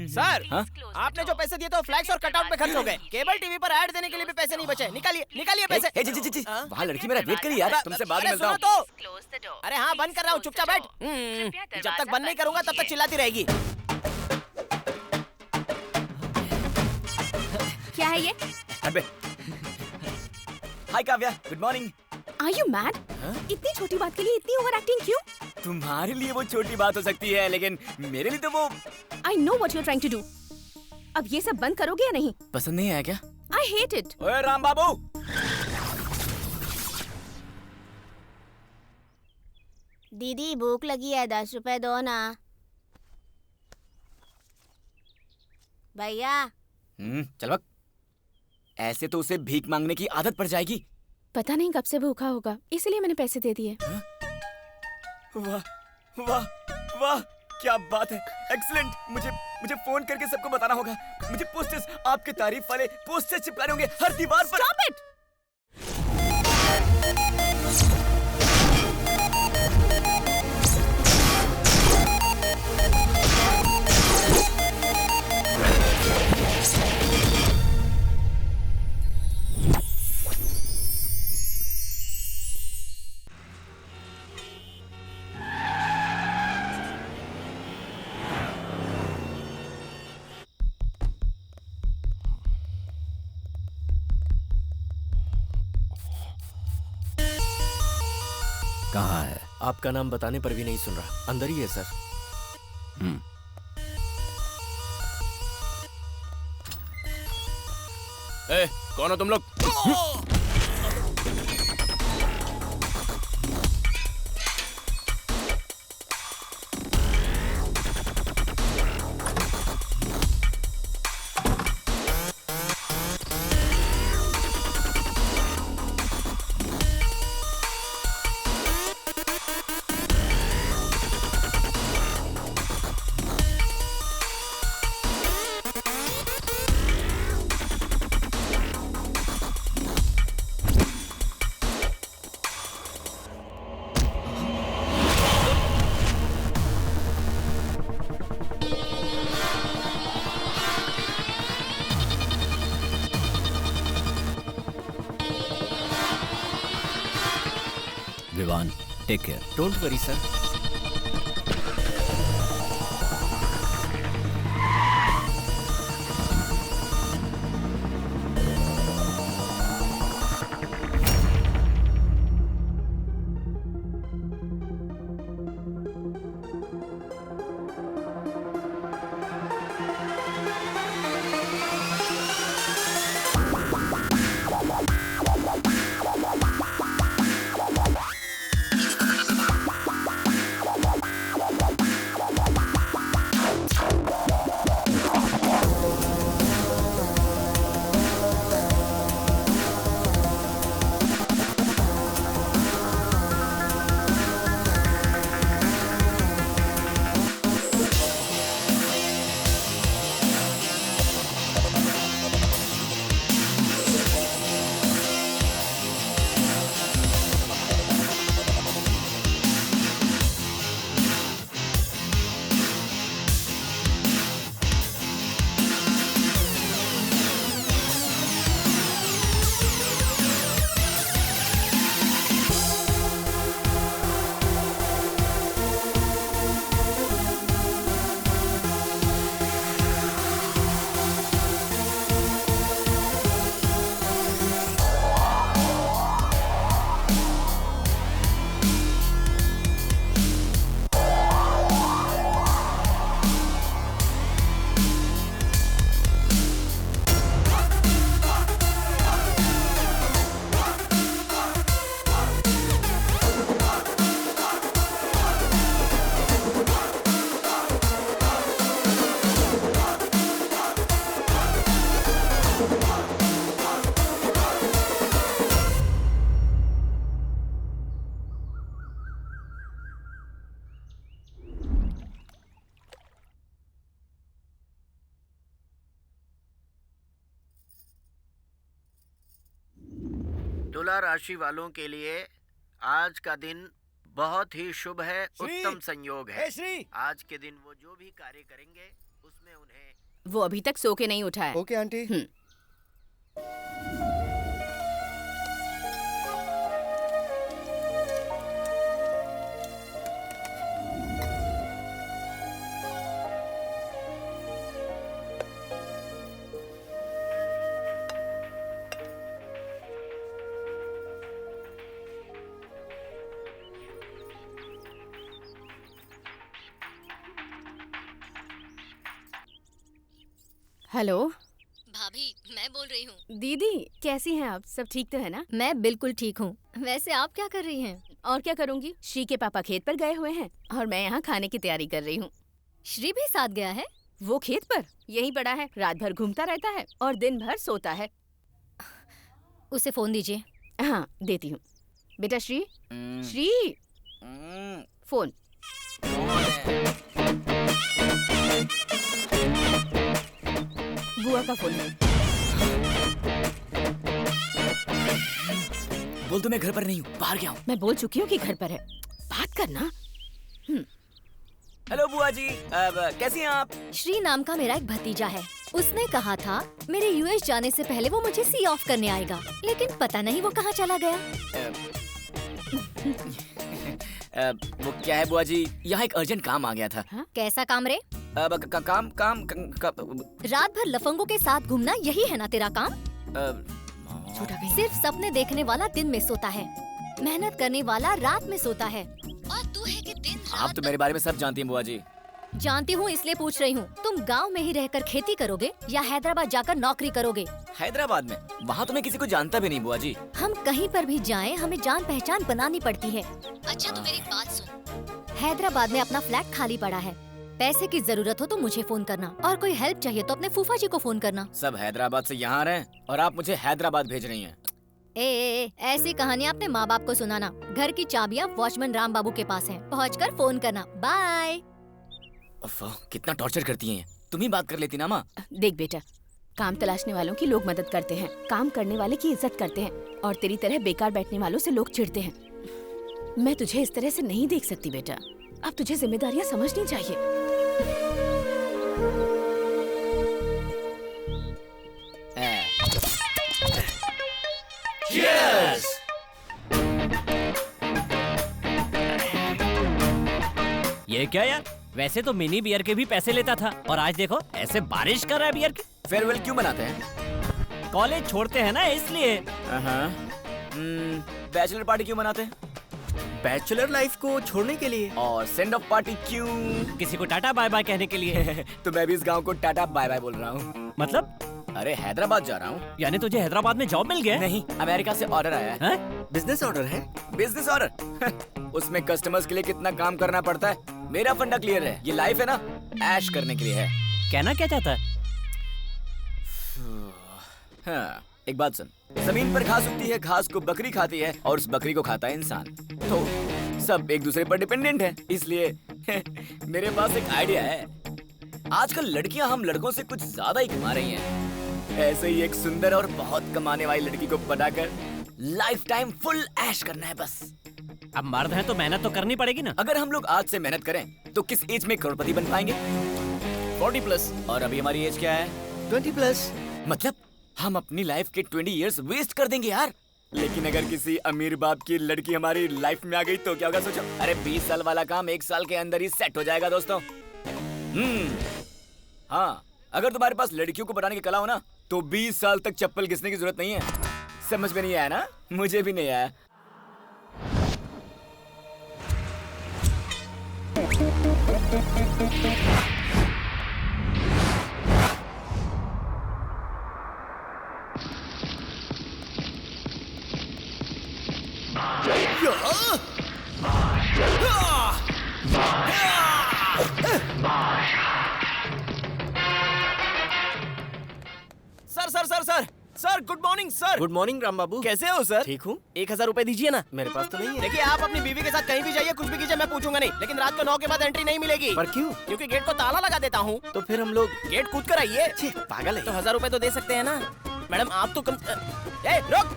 Sir, हाँ? आपने जो पैसे दिए तो फ्लैक्स और कटआउट पे खर्च हो गए। केबल टीवी पर ऐड देने के लिए भी पैसे नहीं बचे। निकालिए, निकालिए पैसे। वहाँ लड़की मेरा वेट करी यार, तुमसे बाद में अरे मिलता सुनो हूँ। तो। अरे हाँ, बंद कर रहा हूँ, चुपचाप बैठ। जब तक बंद नहीं करूंगा तब तक चिल्लाती रहेगी। क्या है ये? अबे hi Kavya, good morning. Are you mad? इतनी छोटी बात के लिए इतनी ओवर एक्टिंग क्यों? तुम्हारे लिए वो छोटी बात हो सकती है, लेकिन मेरे लिए तो वो I know what you're trying to do. अब ये सब बंद करोगे या नहीं? पसंद नहीं आया क्या? I hate it. ओए राम बाबू, दीदी भूख लगी है, 10 रुपए दो ना। भैया चल वक्त। ऐसे तो उसे भीख मांगने की आदत पड़ जाएगी। पता नहीं कब से भूखा होगा, इसलिए मैंने पैसे दे दिए। वाह वाह वाह, क्या बात है, एक्सीलेंट। मुझे फोन करके सबको बताना होगा। मुझे पोस्टर्स, आपके तारीफ वाले पोस्टर्स चिपकाने होंगे हर दीवार पर। Stop it! कहाँ है? आपका नाम बताने पर भी नहीं सुन रहा। अंदर ही है सर। कौन हो तुम लोग? Vivaan, take care. Don't worry sir. तुला राशि वालों के लिए आज का दिन बहुत ही शुभ है, उत्तम संयोग है। श्री, आज के दिन वो जो भी कार्य करेंगे उसने उन्हें वो अभी तक सो के नहीं उठा है। Okay aunty. हेलो भाभी, मैं बोल रही हूँ। दीदी, कैसी हैं आप? सब ठीक तो है ना? मैं बिल्कुल ठीक हूँ। वैसे आप क्या कर रही हैं? और क्या करूंगी, श्री के पापा खेत पर गए हुए हैं और मैं यहाँ खाने की तैयारी कर रही हूँ। श्री भी साथ गया है? वो खेत पर यहीं पड़ा है, रात भर घूमता रहता है और दिन भर सोता है। उसे फोन दीजिए। हाँ, देती हूँ। बेटा श्री, श्री, फोन। बुआ का फोन है। बोल तो मैं घर पर नहीं हूँ, बाहर गया हूँ। मैं बोल चुकी हूँ कि घर पर है, बात करना। हेलो बुआ जी, कैसी हैं आप? श्री नाम का मेरा एक भतीजा है। उसने कहा था मेरे यूएस जाने से पहले वो मुझे सी ऑफ करने आएगा, लेकिन पता नहीं वो कहाँ चला गया। वो क्या है बुआ जी, यहाँ एक अर्जेंट काम आ गया था। कैसा काम रे? रात भर लफंगों के साथ घूमना, यही है ना तेरा काम? सिर्फ सपने देखने वाला दिन में सोता है, मेहनत करने वाला रात में सोता है, और तू है कि दिन रात। आप तो मेरे बारे में सब जानती हैं बुआ जी। जानती हूँ, इसलिए पूछ रही हूँ। तुम गांव में ही रहकर खेती करोगे या हैदराबाद जाकर नौकरी करोगे? हैदराबाद में? वहाँ तो मैं किसी को जानता भी नहीं बुआ जी। हम कहीं पर भी जाएं, हमें जान पहचान बनानी पड़ती है। अच्छा तो मेरी बात सुन, हैदराबाद में अपना फ्लैट खाली पड़ा है। पैसे की जरूरत हो तो मुझे फोन करना, और कोई हेल्प चाहिए तो अपने फूफा जी को फोन करना। सब हैदराबाद से यहाँ आ रहे हैं और आप मुझे हैदराबाद भेज रही हैं। ए, ऐसी कहानी अपने माँ बाप को सुनाना। घर की चाबियाँ वॉचमैन राम बाबू के पास हैं। पहुँचकर फोन करना। बाय। कितना टॉर्चर करती हैं। तुम ही बात कर लेती ना माँ। देख बेटा, काम तलाशने वालों की लोग मदद करते हैं, काम करने वाले की इज्जत करते हैं, और तेरी तरह बेकार बैठने वालों से लोग चिढ़ते हैं। मैं तुझे इस तरह से नहीं देख सकती बेटा। अब तुझे जिम्मेदारियाँ समझनी चाहिए। Cheers! ये क्या यार, वैसे तो मिनी बियर के भी पैसे लेता था और आज देखो ऐसे बारिश कर रहा है बियर की। फेयरवेल क्यों मनाते हैं? कॉलेज छोड़ते हैं ना इसलिए। बैचलर पार्टी क्यों मनाते हैं? बैचलर लाइफ को छोड़ने के लिए। और सेंड ऑफ पार्टी क्यों? किसी को टाटा बाय बाय कहने के लिए। तो मैं भी इस गांव को टाटा बाय बाय बोल रहा हूँ। मतलब? अरे हैदराबाद जा रहा हूँ। यानी तुझे हैदराबाद में जॉब मिल गया? नहीं, अमेरिका से ऑर्डर आया है। बिजनेस ऑर्डर है? Business order? उसमें कस्टमर्स के लिए कितना काम करना पड़ता है। मेरा फंडा क्लियर है, ये लाइफ है ना, ऐश करने के लिए है। कहना क्या चाहता है? हाँ, एक बात सुन, जमीन पर घास उगती है, घास को बकरी खाती है और उस बकरी को खाता है इंसान। तो सब एक दूसरे पर डिपेंडेंट है, इसलिए मेरे पास एक आइडिया है। आजकल लड़कियां हम लड़कों से कुछ ज्यादा ही कमा रही हैं। ऐसे ही एक सुंदर और बहुत कमाने वाली लड़की को बनाकर लाइफ टाइम फुल ऐश करना है बस। अब मर्द हैं तो मेहनत तो करनी पड़ेगी ना। अगर हम लोग आज से मेहनत करें तो किस एज में करोड़पति बन पाएंगे? 40+। और अभी हमारी एज क्या है? 20+। मतलब हम अपनी लाइफ के 20 इयर्स वेस्ट कर देंगे यार। लेकिन अगर किसी अमीर बाप की लड़की हमारी लाइफ में आ गई तो क्या होगा सोचो। अरे 20 साल वाला काम 1 साल के अंदर ही सेट हो जाएगा दोस्तों। हाँ, अगर तुम्हारे पास लड़कियों को बनाने की कला हो ना तो 20 साल तक चप्पल घिसने की जरूरत नहीं है। समझ में नहीं आया ना? मुझे भी नहीं आया। Sir sir good morning sir. Good morning Ram Babu. कैसे हो सर? ठीक हूँ। 1000 रुपए दीजिए ना। मेरे पास तो नहीं है। देखिए, आप अपनी बीवी के साथ कहीं भी जाइए, कुछ भी कीजिए, मैं पूछूंगा नहीं, लेकिन रात को 9 के बाद एंट्री नहीं मिलेगी। पर क्यों? क्योंकि गेट को ताला लगा देता हूँ। तो फिर हम लोग गेट कूद कर आइए। पागल है। तो 1000 रुपए तो दे सकते हैं ना मैडम? आप तो कम। ए, रुक।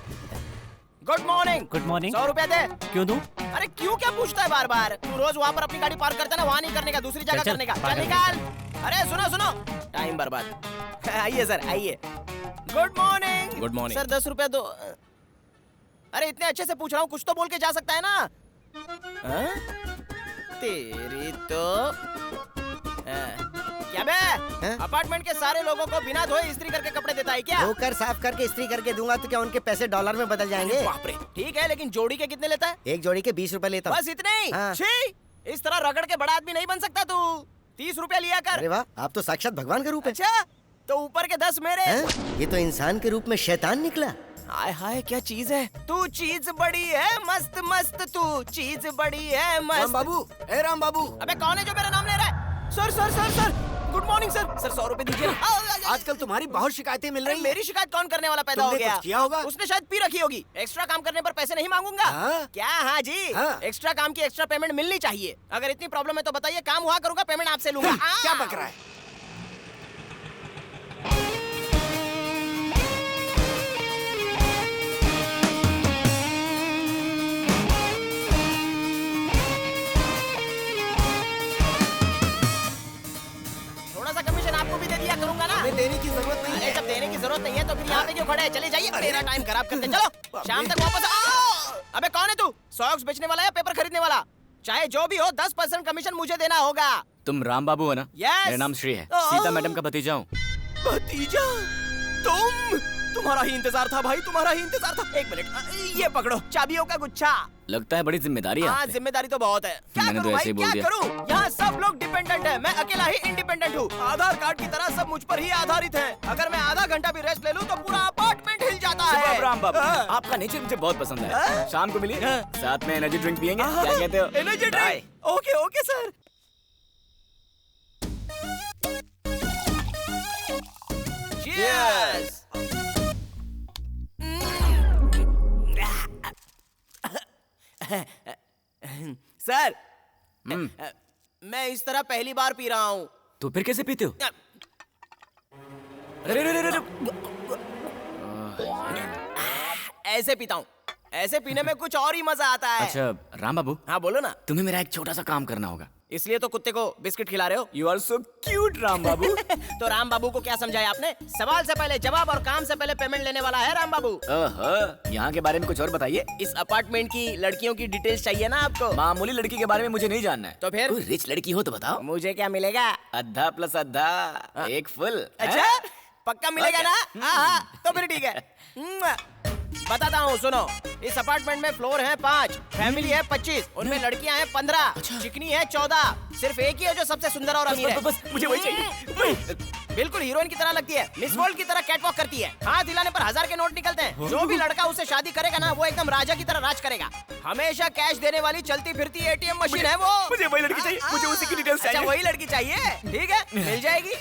Good morning. Good morning. 100 रुपए दे। क्यों दूं? अरे क्यों क्या पूछता है बार बार? तू रोज वहाँ पर अपनी गाड़ी पार्क करता है ना, वहाँ नहीं करने का, दूसरी जगह चल, करने का। पागल। चल निकाल। अरे सुनो सुनो, टाइम बर्बाद। आइए सर आइए। Good morning. Good morning. Sir 10 रुपए दो। अरे इतने अच्छे से पूछ रहा हूँ, कुछ तो बोल के जा सकता है ना। हाँ? तेरी तो क्या बे? हाँ? अपार्टमेंट के सारे लोगों को बिना धोए इस्त्री करके कपड़े देता है क्या? धोकर साफ करके इस्त्री करके दूंगा तो क्या उनके पैसे डॉलर में बदल जाएंगे? बाप रे। ठीक है, लेकिन जोड़ी के कितने लेता है? एक जोड़ी के 20 रुपए लेता हूँ। बस इतने ही? हाँ। छी, इस तरह रगड़ के बड़ा आदमी नहीं बन सकता तू। 30 रुपए लिया कर। अरे वाह, आप तो साक्षात भगवान का रूप है। अच्छा, तो ऊपर के 10 मेरे। हैं? ये तो इंसान के रूप में शैतान निकला। हाय हाय, क्या चीज है तू? चीज बड़ी है मस्त मस्त, तू चीज बड़ी है मस्त। ए राम बाबू। अबे कौन है जो मेरा नाम ले रहा है? Sir sir sir sir, good morning sir. Sir 100 रुपए दीजिए। आजकल तुम्हारी बहुत शिकायतें मिल अरे रही हैं। मेरी शिकायत कौन करने वाला पैदा हो तुमने गया? कुछ किया होगा? उसने शायद पी रखी होगी। एक्स्ट्रा काम करने पर पैसे नहीं मांगूंगा। हाँ? क्या? हाँ जी। हाँ। एक्स्ट्रा काम की एक्स्ट्रा पेमेंट मिलनी चाहिए। अगर इतनी प्रॉब्लम है तो बताइए, काम हुआ करूंगा, पेमेंट आपसे लूंगा। क्या बक रहा है? थोड़ा सा कमीशन आपको भी दे दिया करूंगा ना। हमें देने की जरूरत नहीं अरे है। जब देने की जरूरत नहीं है तो फिर यहाँ पे क्यों खड़े हैं? चले जाइए, मेरा टाइम खराब करते। चलो शाम तक वापस आओ। अबे कौन है तू? सॉक्स बेचने वाला या पेपर खरीदने वाला? चाहे जो भी हो, 10% कमीशन मुझे देना होगा। तुम राम बाबू हो ना? Yes. मेरा नाम श्री है, ओह। सीता मैडम का भतीजा हूँ। भतीजा? तुम्हारा ही इंतजार था भाई, तुम्हारा ही इंतजार था। एक मिनट, ये पकड़ो चाबियों का गुच्छा। लगता है बड़ी जिम्मेदारी है हाँ, आप पे। जिम्मेदारी तो बहुत है। क्या मैंने तो करूं ऐसे ही भाई, बोल क्या दिया। करूं? यहाँ सब लोग डिपेंडेंट है, मैं अकेला ही इंडिपेंडेंट हूँ। आधार कार्ड की तरह सब मुझ पर ही आधारित है। अगर मैं आधा घंटा भी रेस्ट ले लूं तो पूरा अपार्टमेंट हिल जाता है। सुबह राम बाबू, हाँ। आपका नेचर मुझे बहुत पसंद है। हाँ? शाम को मिलिए, साथ में एनर्जी ड्रिंक पियेंगे। क्या कहते हो? Energy Bye. Drink? Okay okay sir. Cheers! Sir, मैं इस तरह पहली बार पी रहा हूँ। तो फिर कैसे पीते हो? अरे अरे अरे अरे, ऐसे पीता हूँ। ऐसे पीने में कुछ और ही मजा आता है। अच्छा राम बाबू, हाँ बोलो ना। तुम्हें मेरा एक छोटा सा काम करना होगा। इसलिए तो कुत्ते को बिस्किट खिला रहे हो? You are so cute Ram Babu. तो राम बाबू को क्या समझाया आपने? सवाल से पहले जवाब और काम से पहले पेमेंट लेने वाला है राम बाबू। ओहो, यहाँ के बारे में कुछ और बताइए। इस अपार्टमेंट की लड़कियों की डिटेल्स चाहिए ना आपको? मामूली लड़की के बारे में मुझे नहीं जानना है। तो फिर? कोई रिच लड़की हो तो बताओ। मुझे क्या मिलेगा? आधा प्लस आधा, एक फुल। अच्छा, पक्का मिलेगा ना? हाँ हाँ, तो फिर ठीक है। बताता हूँ, सुनो। इस अपार्टमेंट में फ्लोर है 5, फैमिली है 25, उनमें लड़कियां हैं 15, चिकनी है 14, सिर्फ एक ही है जो सबसे सुंदर और अमीर है। बस मुझे वही चाहिए। बिल्कुल हीरोइन की तरह लगती है, मिस वर्ल्ड की तरह कैटवॉक करती है, हाथ हिलाने पर 1000 के नोट निकलते हैं। जो भी लड़का उससे शादी करेगा ना, वो एकदम राजा की तरह राज करेगा। हमेशा कैश देने वाली चलती फिरती ATM मशीन है वो। मुझे वही लड़की चाहिए, मुझे उसी की डिटेल्स अच्छा, चाहिए। वही लड़की चाहिए? ठीक है, मिल जाएगी।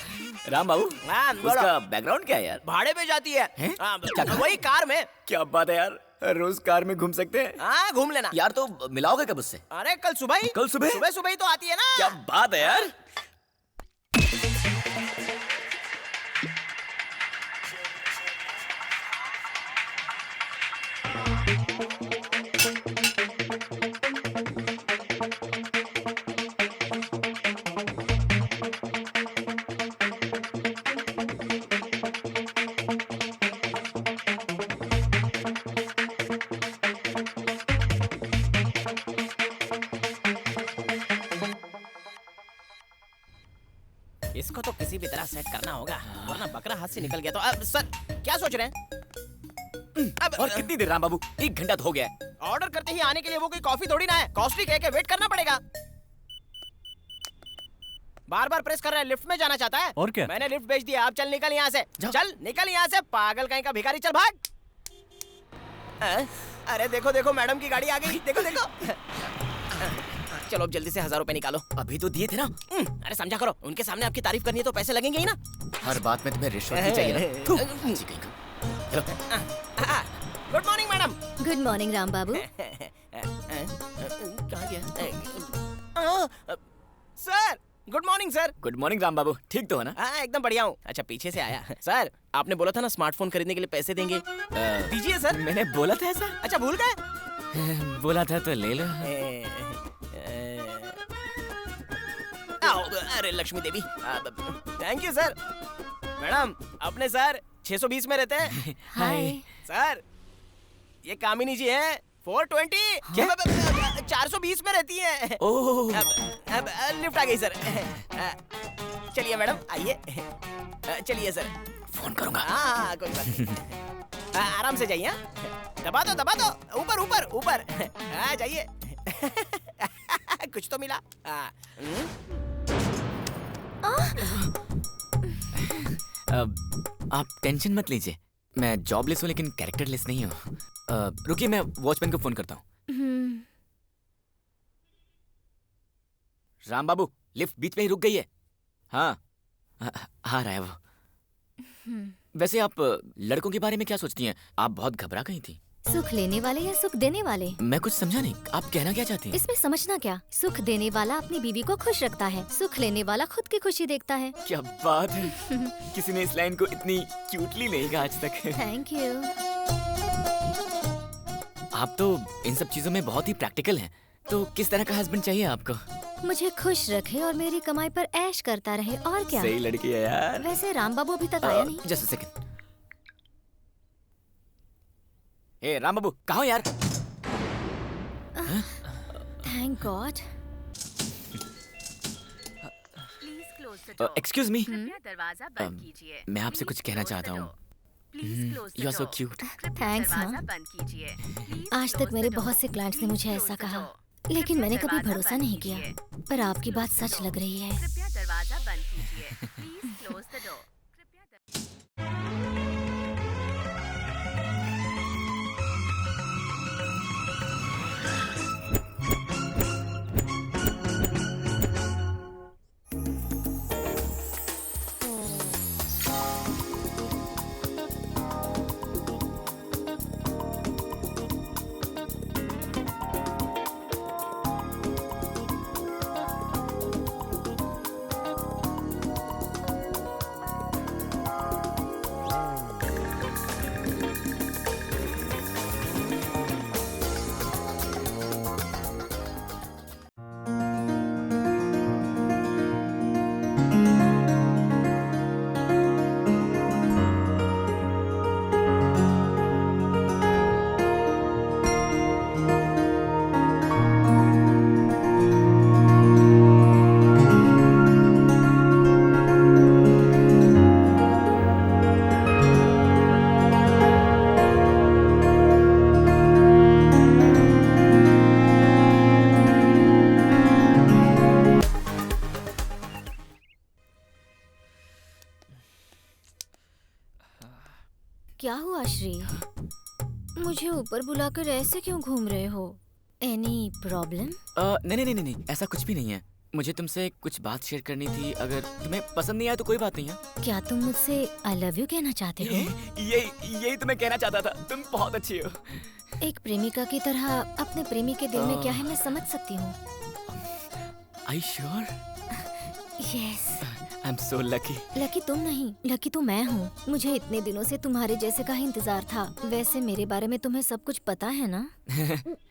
राम बाबू, हाँ, बोलो। उसका बैकग्राउंड क्या है यार? भाड़े पे जाती है। हैं? हाँ, क्या कहा? वही कार में। क्या बात है यार, रोज कार में घूम सकते हैं हाँ, घूम लेना। यार। तो मिलाओगे कब उससे? अरे कल सुबह ही। कल सुबह? सुबह सुबह ही तो आती है ना। क्या बात है यार। इसको तो किसी भी तरह सेट करना होगा, वरना बकरा हाथ से निकल गया तो। अब सर क्या सोच रहे हैं? अब और कितनी देर राम बाबू? 1 घंटा तो हो गया है। ऑर्डर करते ही आने के लिए वो कोई कॉफी थोड़ी ना है। कॉस्टली कह के वेट करना पड़ेगा। बार बार प्रेस कर रहा है, लिफ्ट में जाना चाहता है। और क्या? मैंने लिफ्ट भेज दिया, आप चल निकल यहाँ से। चल निकल यहाँ से, पागल कहीं का भिखारी, चल भाग। अरे देखो देखो, मैडम की गाड़ी आ गई, देखो देखो। चलो अब जल्दी से 1000 रुपए निकालो। अभी तो दिए थे ना। अरे समझा करो, उनके सामने आपकी तारीफ करनी है तो पैसे लगेंगे ही ना। हर बात में तुम्हें रिश्वत ही चाहिए ना। थू, जी कहीं का। Good morning madam. Good morning Ram Babu. कहाँ गया? Sir good morning sir. Good morning Ram Babu, ठीक तो हो ना? हाँ एकदम बढ़िया हूँ। अच्छा पीछे से आया। सर आपने बोला था ना स्मार्टफोन खरीदने के लिए पैसे देंगे, दीजिए सर। मैंने बोला था ऐसा? अच्छा भूल गए? बोला था तो ले लो। आओ, अरे लक्ष्मी देवी, थैंक यू सर। मैडम अपने सर 620 में रहते हैं। हाय। सर ये कामिनी जी हैं 420 420 में रहती है। ओह अब लिफ्ट आ गई सर। चलिए मैडम आइए। चलिए सर। फोन करूंगा। हाँ कोई बात नहीं। आराम से जाइए। दबा दो ऊपर ऊपर ऊपर। जाइए। कुछ तो मिला। आप टेंशन मत लीजिए, मैं जॉबलेस हूँ लेकिन कैरेक्टरलेस नहीं हूँ। रुकिए मैं वॉचमैन को फोन करता हूँ। राम बाबू लिफ्ट बीच में ही रुक गई है। हाँ आ रहा है वो। वैसे आप लड़कों के बारे में क्या सोचती हैं? आप बहुत घबरा गई थी। सुख लेने वाले या सुख देने वाले? मैं कुछ समझा नहीं, आप कहना क्या चाहती हैं? इसमें समझना क्या? सुख देने वाला अपनी बीवी को खुश रखता है, सुख लेने वाला खुद की खुशी देखता है। क्या बात है, किसी ने इस लाइन को इतनी क्यूटली नहीं कहा आज तक। Thank you. आप तो इन सब चीजों में बहुत ही प्रैक्टिकल हैं। तो किस तरह का हस्बैंड चाहिए आपको? मुझे खुश रखे और मेरी कमाई पर ऐश करता रहे, और क्या। सही लड़की है यार। वैसे राम बाबू अभी तक आया नहीं। Just a second. ए राम बाबू कहाँ हो यार? Thank God. एक्सक्यूज मी, दरवाजा बंद कीजिए। मैं आपसे कुछ कहना चाहता हूँ। You are so cute. Thanks हाँ। बंद कीजिए। आज तक मेरे बहुत से क्लाइंट्स ने मुझे ऐसा कहा, लेकिन मैंने कभी भरोसा नहीं किया। पर आपकी बात सच लग रही है। कृपया दरवाजा बंद कीजिए। Please close the door. क्या हुआ श्री? मुझे ऊपर बुलाकर ऐसे क्यों घूम रहे हो? Any problem? नहीं, ऐसा कुछ भी नहीं है। मुझे तुमसे कुछ बात शेयर करनी थी। अगर तुम्हें पसंद नहीं आया तो कोई बात नहीं है। क्या तुम मुझसे आई लव यू कहना चाहते हो? यही तो मैं कहना चाहता था। तुम बहुत अच्छी हो। एक प्रेमिका की तरह अपने प्रेमी के दिल में क्या है मैं समझ सकती हूँ। Are you sure? Yes. I'm so lucky. Lucky तुम नहीं, लकी तो मैं हूँ। मुझे इतने दिनों से तुम्हारे जैसे का ही इंतजार था। वैसे मेरे बारे में तुम्हें सब कुछ पता है ना?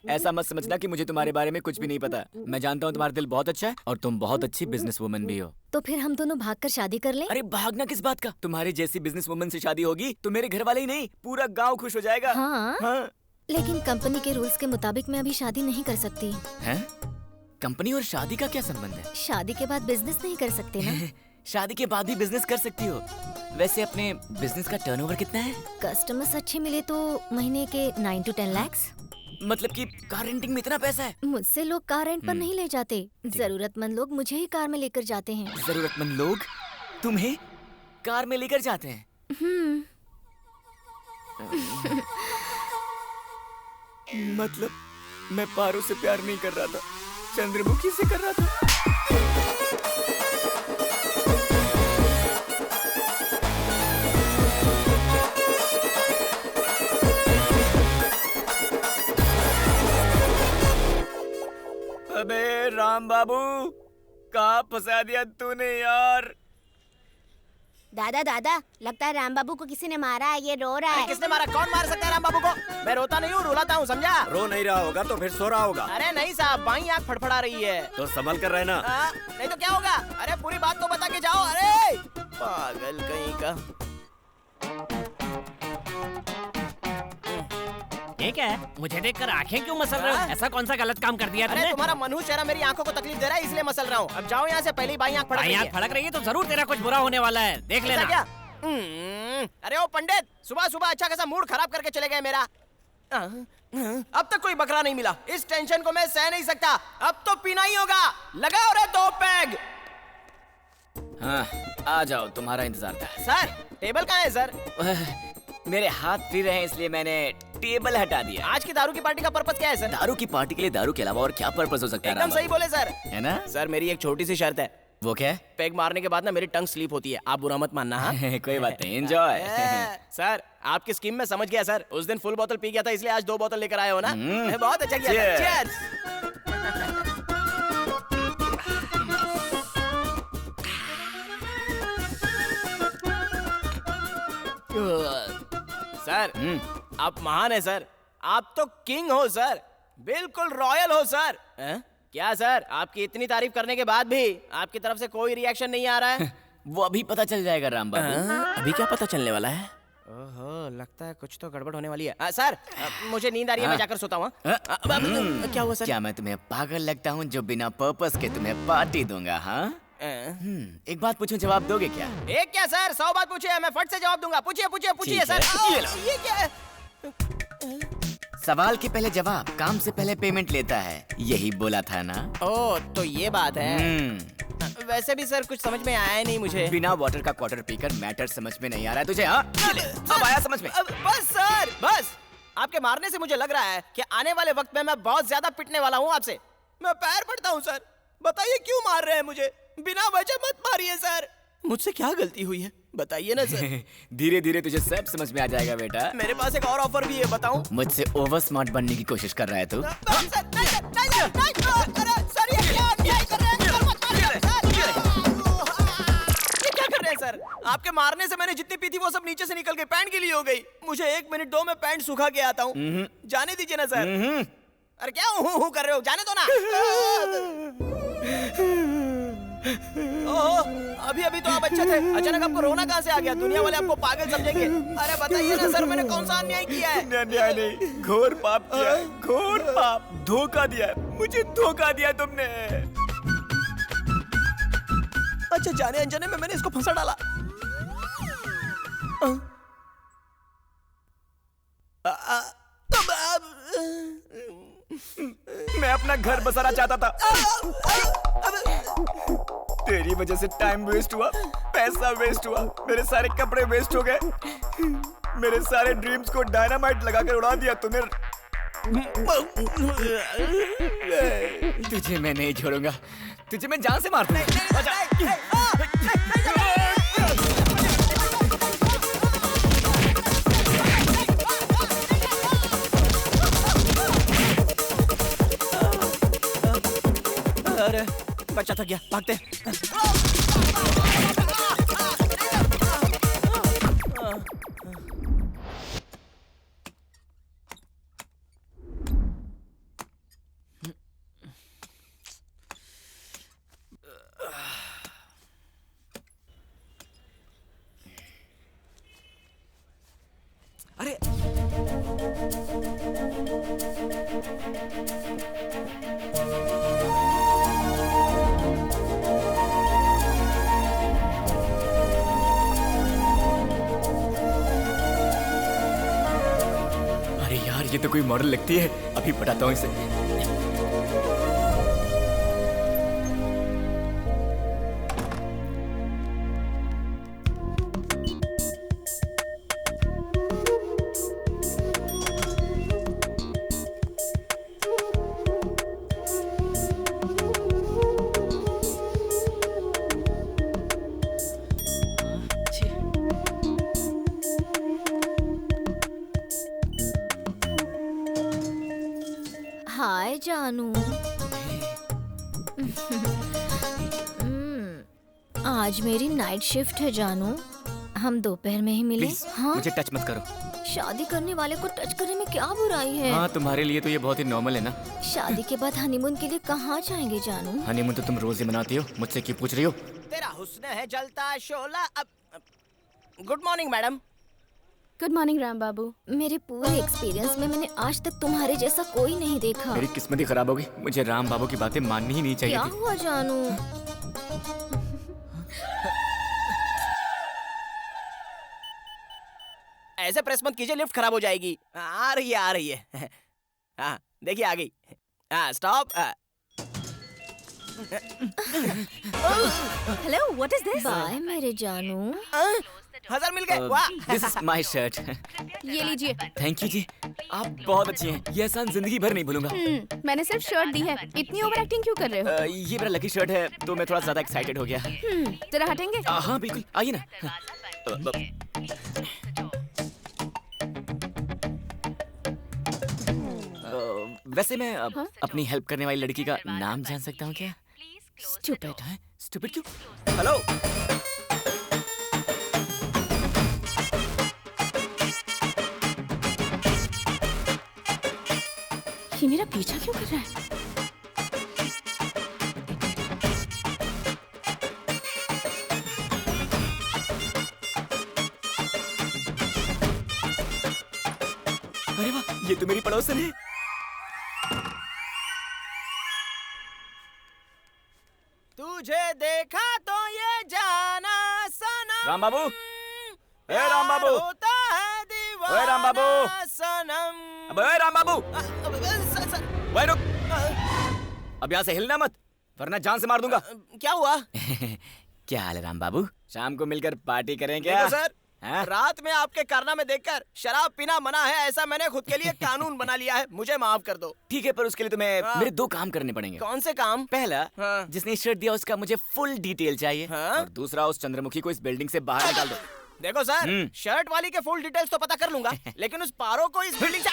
ऐसा मत समझना कि मुझे तुम्हारे बारे में कुछ भी नहीं पता। मैं जानता हूँ तुम्हारा दिल बहुत अच्छा है और तुम बहुत अच्छी बिजनेस वुमन भी हो। तो फिर हम दोनों भागकर शादी कर लें? अरे भागना किस बात का? तुम्हारी जैसी बिजनेस वुमन से शादी होगी तो मेरे घर वाले ही नहीं पूरा गाँव खुश हो जाएगा। हाँ। लेकिन कंपनी के रूल्स के मुताबिक मैं अभी शादी नहीं कर सकती। हैं? कंपनी और शादी का क्या संबंध है? शादी के बाद बिजनेस नहीं कर सकते ना? शादी के बाद भी बिजनेस कर सकती हो। वैसे अपने बिजनेस का टर्नओवर कितना है? कस्टमर्स अच्छे मिले तो महीने के 9 to 10 lakhs। मतलब कि कार रेंटिंग में इतना पैसा है? मुझसे लोग कार रेंट पर नहीं ले जाते। जरूरतमंद लोग मुझे ही कार में लेकर जाते हैं। जरूरतमंद लोग तुम्हें कार में लेकर जाते हैं? मतलब मैं पारो से प्यार नहीं कर रहा था, चंद्रमुखी से कर रहा था। अबे राम बाबू, कहाँ फंसा दिया तूने यार? दादा दादा, लगता है राम बाबू को किसी ने मारा है, ये रो रहा अरे है। किसने मारा? कौन मार सकता है राम बाबू को? मैं रोता नहीं हूँ, रुलाता हूँ, समझा? रो नहीं रहा होगा तो फिर सो रहा होगा। अरे नहीं साहब, बाईं आँख फड़फड़ा रही है। तो संभल कर रहना। नहीं तो क्या होगा? अरे पूरी बात तो बता के जाओ। अरे पागल कहीं का। ये क्या है? मुझे देखकर आंखें क्यों मसल रहे हो? ऐसा कौन सा गलत काम कर दिया अरे तुमने? तुम्हारा मनहूस चेहरा मेरी आंखों को तकलीफ दे रहा है, इसलिए मसल रहा हूँ। अब जाओ यहाँ से, पहली बाईं आँख फड़क रही बाईं है। आंख फड़क रही है तो जरूर तेरा कुछ बुरा होने वाला है, देख ऐसा लेना। क्या? अरे ओ पंडित, सुबह सुबह अच्छा खासा मूड खराब करके चले गए मेरा। अब तक कोई बकरा नहीं मिला। इस टेंशन को मैं सह नहीं सकता। अब तो पीना ही होगा। लगाओ रे 2 पैग। हाँ, आ जाओ, तुम्हारा इंतजार था। सर टेबल कहाँ है सर? मेरे हाथ फ्री रहे इसलिए मैंने टेबल हटा दिया। आज की दारू की पार्टी का पर्पस क्या है सर? दारू की पार्टी के लिए दारू के अलावा और क्या पर्पस हो सकता है? एकदम सही बोले सर। है ना? सर मेरी एक छोटी सी शर्त है। वो क्या है? पैग मारने के बाद ना मेरी टंग स्लीप होती है, आप बुरा मत मानना। हाँ कोई बात नहीं, एंजॉय। सर आपकी स्कीम में समझ गया सर। उस दिन फुल बोतल पी गया था, इसलिए आज 2 बोतल लेकर आए हो ना। बहुत अच्छा किया सर। Cheers! सर आप महान है सर। आप तो किंग हो सर, बिल्कुल रॉयल हो सर। क्या सर, आपकी इतनी तारीफ करने के बाद भी आपकी तरफ से कोई रिएक्शन नहीं आ रहा है? वो अभी पता चल जाएगा राम बाबू। अभी क्या पता चलने वाला है? ओहो, लगता है कुछ तो गड़बड़ होने वाली है। सर मुझे नींद आ रही है, मैं जाकर सोता हूँ। क्या हुआ सर? क्या मैं तुम्हें पागल लगता हूँ जो बिना पर्पस के तुम्हें पार्टी दूंगा? हाँ, एक बात पूछूं, जवाब दोगे क्या? एक क्या सर, 100 बात पूछिए, मैं फट से जवाब दूंगा। पूछिए पूछिए पूछिए ठीक सर। है, ये लो। ये क्या है? सवाल के पहले जवाब काम से पहले पेमेंट लेता है, यही बोला था ना? ओ तो ये बात है। वैसे भी सर कुछ समझ में आया नहीं मुझे। बिना वाटर का क्वार्टर पीकर मैटर समझ में नहीं आ रहा है तुझे? हाँ, अब आया समझ में? बस सर बस, आपके मारने से मुझे लग रहा है कि आने वाले वक्त में मैं बहुत ज्यादा पिटने वाला हूँ आपसे। मैं पैर पड़ता हूँ सर, बताइए क्यों मार रहे हैं मुझे? बिना वजह मत मारिए सर। मुझसे क्या गलती हुई है बताइए ना सर। धीरे धीरे तुझे सब समझ में आ जाएगा बेटा। मेरे पास एक और ऑफर भी है, बताऊं? मुझसे ओवर स्मार्ट बनने की कोशिश कर रहा है तू? सर आपके मारने से मैंने जितनी पी थी वो सब नीचे से निकल के पैंट गीली हो गई। मुझे 1 मिनट दो, मैं पैंट सुखा के आता हूँ। जाने दीजिए ना सर। अरे क्या हूँ कर रहे हो, जाने दो ना। ओहो, अभी अभी तो आप अच्छे थे, अचानक आपको रोना कहाँ से आ गया? दुनिया वाले आपको पागल समझेंगे। अरे बताइए ना सर, मैंने कौन सा अन्याय किया है? अन्याय नहीं, घोर पाप किया है, घोर पाप। धोखा दिया है, मुझे धोखा दिया तुमने। अच्छा, जाने अनजाने में मैंने इसको फंसा डाला। मैं अपना घर बसाना चाहता था, तेरी वजह से टाइम वेस्ट हुआ, पैसा वेस्ट हुआ, मेरे सारे कपड़े वेस्ट हो गए, मेरे सारे ड्रीम्स को डायनामाइट लगाकर उड़ा दिया तूने। तुझे मैं नहीं छोड़ूंगा, तुझे मैं जान से मार दूंगा। अरे बच्चा थक गया, भागते। अरे अरे यार, ये तो कोई मॉडल लगती है, अभी पटाता हूँ इसे। हाय जानू। आज मेरी नाइट शिफ्ट है जानू। हम दोपहर में ही मिले। प्लीज हाँ, मुझे टच मत करो। शादी करने वाले को टच करने में क्या बुराई है? हाँ, तुम्हारे लिए तो ये बहुत ही नॉर्मल है ना। शादी के बाद हनीमून के लिए कहाँ जाएंगे जानू? हनीमून तो तुम रोज ही मनाती हो, मुझसे क्यों पूछ रही हो? तेरा हुस्न है जलता शोला। अब good morning madam. Good morning Ram Babu. मेरे पूरे एक्सपीरियंस में मैंने आज तक तुम्हारे जैसा कोई नहीं देखा। मेरी किस्मत ही खराब होगी, मुझे राम बाबू की बातें माननी ही नहीं चाहिए क्या थी। हुआ जानू? ऐसे प्रेस मत कीजिए, लिफ्ट खराब हो जाएगी। आ रही है। हाँ देखिए आ गई। हाँ stop. Hello, what is this? Bye मेरे जानू। 1000 मिल गए। वाह। This is my shirt. ये लीजिए। थैंक यू जी, आप बहुत अच्छी हैं। ये एहसान जिंदगी भर नहीं भूलूंगा। मैंने सिर्फ शर्ट दी है, इतनी ओवर एक्टिंग क्यों कर रहे हो? ये मेरा लकी शर्ट है तो मैं थोड़ा ज्यादा एक्साइटेड हो गया। जरा हटेंगे? हाँ बिल्कुल, आइए ना। वैसे मैं अपनी हेल्प करने वाली लड़की का नाम जान सकता हूँ क्या? स्टूपिड। स्टूपिड क्यों? हेलो। ये मेरा पीछा क्यों कर रहा है? अरे वाह, ये तो मेरी पड़ोसन है। तुझे देखा तो ये जाना सनम। राम बाबू, ए राम बाबू, होता है दीवाना ओए राम बाबू, सनम। अबे ओए राम बाबू, सर, ओए रुक। अब यहाँ से हिलना मत, वरना जान से मार दूंगा। क्या हुआ? क्या हाल है राम बाबू? शाम को मिलकर पार्टी करें क्या? देखो सर, हाँ? रात में आपके कारनामे देखकर शराब पीना मना है, ऐसा मैंने खुद के लिए कानून बना लिया है। मुझे माफ कर दो। ठीक है, पर उसके लिए तुम्हें हाँ। मेरे 2 काम करने पड़ेंगे। कौन से काम? पहला, हाँ। जिसने शर्ट दिया उसका मुझे फुल डिटेल चाहिए। हाँ? और दूसरा, उस चंद्रमुखी को इस बिल्डिंग से बाहर निकाल दो। देखो सर, शर्ट वाली के फुल डिटेल्स तो पता कर लूंगा, लेकिन उस पारो को इस बिल्डिंग से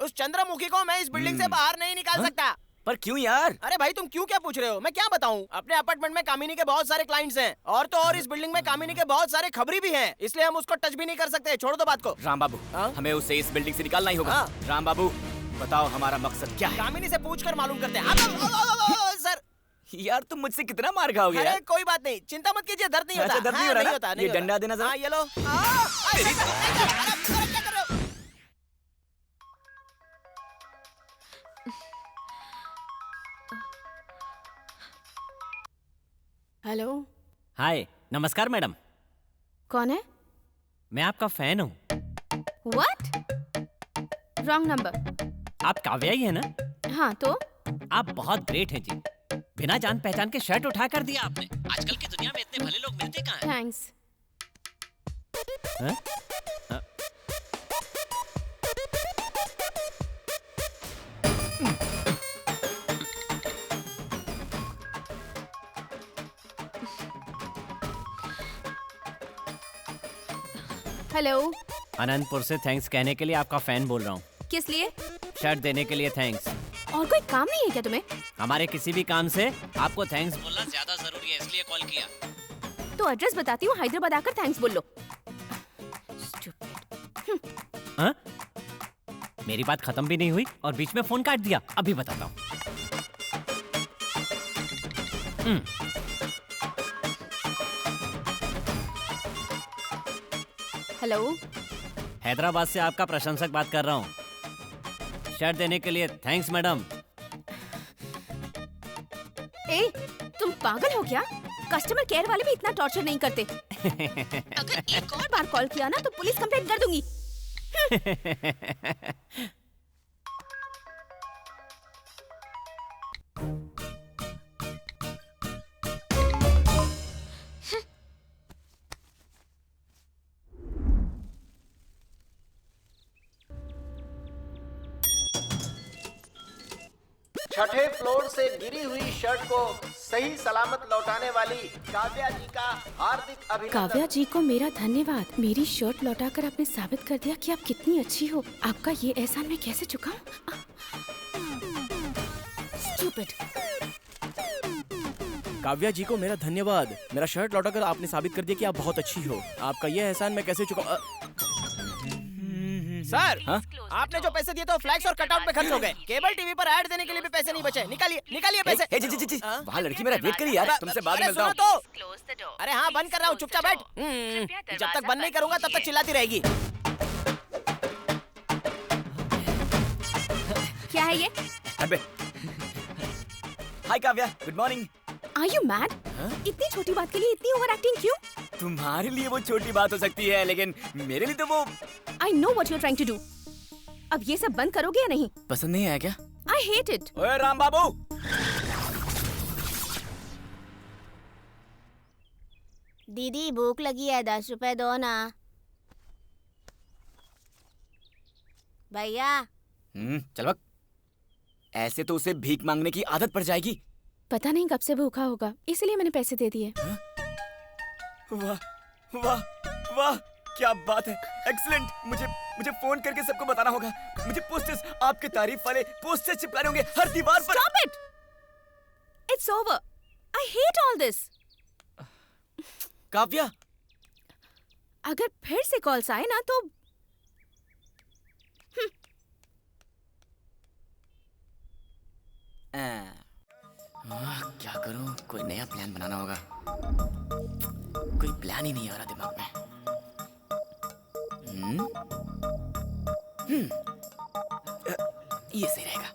उस चंद्रमुखी को मैं इस बिल्डिंग से बाहर नहीं निकाल सकता। पर क्यों यार? अरे भाई तुम क्यों क्या पूछ रहे हो? मैं क्या बताऊं? अपने अपार्टमेंट में कामिनी के बहुत सारे क्लाइंट्स हैं, और तो और इस बिल्डिंग में कामिनी के बहुत सारे खबरी भी हैं, इसलिए हम उसको टच भी नहीं कर सकते। छोड़ दो बात को। राम बाबू, हाँ? हमें उसे इस बिल्डिंग से निकालना ही होगा। हाँ। राम बाबू, बताओ हमारा मकसद क्या है? कामिनी से पूछकर मालूम करते हैं। सर यार तुम मुझसे कितना मार खाओगे अरे यार? कोई बात नहीं, चिंता मत कीजिए, दर्द नहीं होता। अच्छा, दर्द नहीं हाँ, हो रहा ना? होता, ये होता। डंडा देना जरा। हाँ, ये लो। क्या कर रहे हो? हेलो, हाय, नमस्कार मैडम। कौन है? मैं आपका फैन हूँ। व्हाट? Wrong number. आप काव्या ही है ना? हाँ तो? आप बहुत ग्रेट हैं जी। बिना जान पहचान के शर्ट उठा कर दिया आपने। आजकल की दुनिया में इतने भले लोग मिलते कहाँ हैं? थैंक्स। हैं? हेलो, अनंतपुर से थैंक्स कहने के लिए आपका फैन बोल रहा हूँ। किस लिए? शर्ट देने के लिए थैंक्स। और कोई काम नहीं है क्या तुम्हें? हमारे किसी भी काम से आपको थैंक्स बोलना ज्यादा जरूरी है, इसलिए कॉल किया। तो एड्रेस बताती हूँ, हैदराबाद आकर थैंक्स बोल लो। हाँ? मेरी बात खत्म भी नहीं हुई और बीच में फोन काट दिया। अभी बताता हूँ। हेलो, हैदराबाद से आपका प्रशंसक बात कर रहा हूँ। शर्ट देने के लिए थैंक्स मैडम। ए, तुम पागल हो क्या? कस्टमर केयर वाले भी इतना टॉर्चर नहीं करते। अगर एक और बार कॉल किया ना तो पुलिस कंप्लेंट कर दूंगी। छठे फ्लोर से गिरी हुई शर्ट को सही सलामत लौटाने वाली काव्या जी का हार्दिक अभिनंदन। काव्या जी को मेरा धन्यवाद। मेरी शर्ट लौटाकर आपने साबित कर दिया कि आप कितनी अच्छी हो। आपका ये एहसान मैं कैसे चुकाऊं? Stupid. काव्या जी को मेरा धन्यवाद। मेरा शर्ट लौटाकर आपने साबित कर दिया कि आप बहुत अच्छी हो। आपका यह एहसान मैं कैसे चुका। सर, हाँ? आपने जो पैसे दिए तो फ्लैक्स और कटआउट पे खर्च हो गए। केबल टीवी पर ऐड देने के लिए भी पैसे नहीं बचे। निकालिए निकालिए पैसे। ए, जी, वहाँ लड़की मेरा वेट करी यार, तुमसे बाद में अरे मिलता सुनो हूँ। तो। अरे हाँ, बंद कर रहा हूँ, चुपचाप बैठ। जब तक बंद नहीं करूंगा तब तक चिल्लाती रहेगी। क्या है ये? अबे hi Kavya, good morning. Are you mad? इतनी छोटी बात के लिए इतनी ओवर एक्टिंग क्यों? तुम्हारे लिए वो छोटी बात हो सकती है, लेकिन मेरे लिए तो वो I know what you are trying to do. अब ये सब बंद करोगे या नहीं? पसंद नहीं आया क्या? I hate it. ओए राम बाबू, दीदी भूख लगी है, 10 रुपए दो ना। भैया चल वक्त। ऐसे तो उसे भीख मांगने की आदत पड़ जाएगी। पता नहीं कब से भूखा होगा, इसलिए मैंने पैसे दे दिए। वाह वाह वाह, क्या बात है, एक्सीलेंट। मुझे फोन करके सबको बताना होगा। मुझे पोस्टर्स, आपके तारीफ वाले पोस्टर्स चिपकाने होंगे हर दीवार पर। Stop it! It's over. I hate all this. Kavya, अगर फिर से कॉल्स आए ना तो क्या करूं? कोई नया प्लान बनाना होगा। कोई प्लान ही नहीं आ रहा दिमाग में। ये सही रहेगा।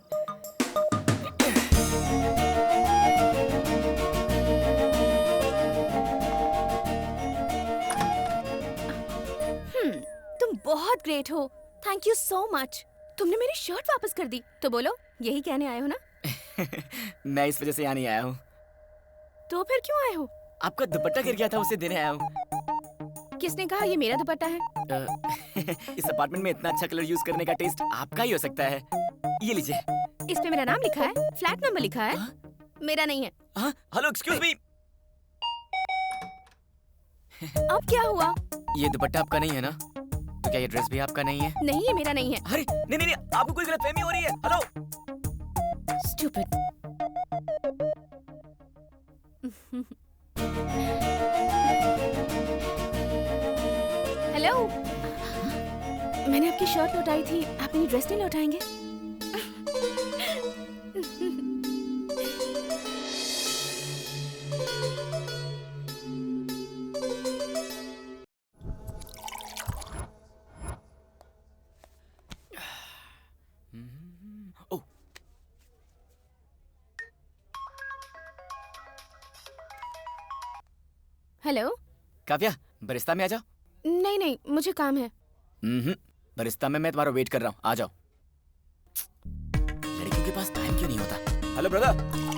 तुम बहुत ग्रेट हो। Thank you so much. तुमने मेरी शर्ट वापस कर दी, तो बोलो यही कहने आए हो ना? मैं इस वजह से यहाँ नहीं आया हूँ। तो फिर क्यों आए हो? आपका दुपट्टा गिर गया था, उसे देने आया हूँ। किसने कहा ये मेरा दुपट्टा है? इस अपार्टमेंट में इतना अच्छा कलर यूज करने का टेस्ट आपका ही हो सकता है। ये लीजिए। इस पे मेरा नाम लिखा है, फ्लैट नंबर लिखा है। मेरा नहीं है। Hello, excuse me. अब क्या हुआ? ये दुपट्टा आपका नहीं है ना? तो क्या ये ड्रेस भी आपका नहीं है? नहीं, ये मेरा नहीं है। अरे नहीं, आपको कोई गलतफहमी हो रही है। हेलो। Stupid. हेलो, मैंने आपकी शर्ट लौटाई थी, आप मेरी ड्रेस नहीं लौटाएंगे? ओह, हेलो। काव्या, बरिस्ता में आ जाओ। नहीं, मुझे काम है। बरिस्ता में मैं तुम्हारा वेट कर रहा हूँ, आ जाओ। लड़कियों के पास टाइम क्यों नहीं होता? Hello brother.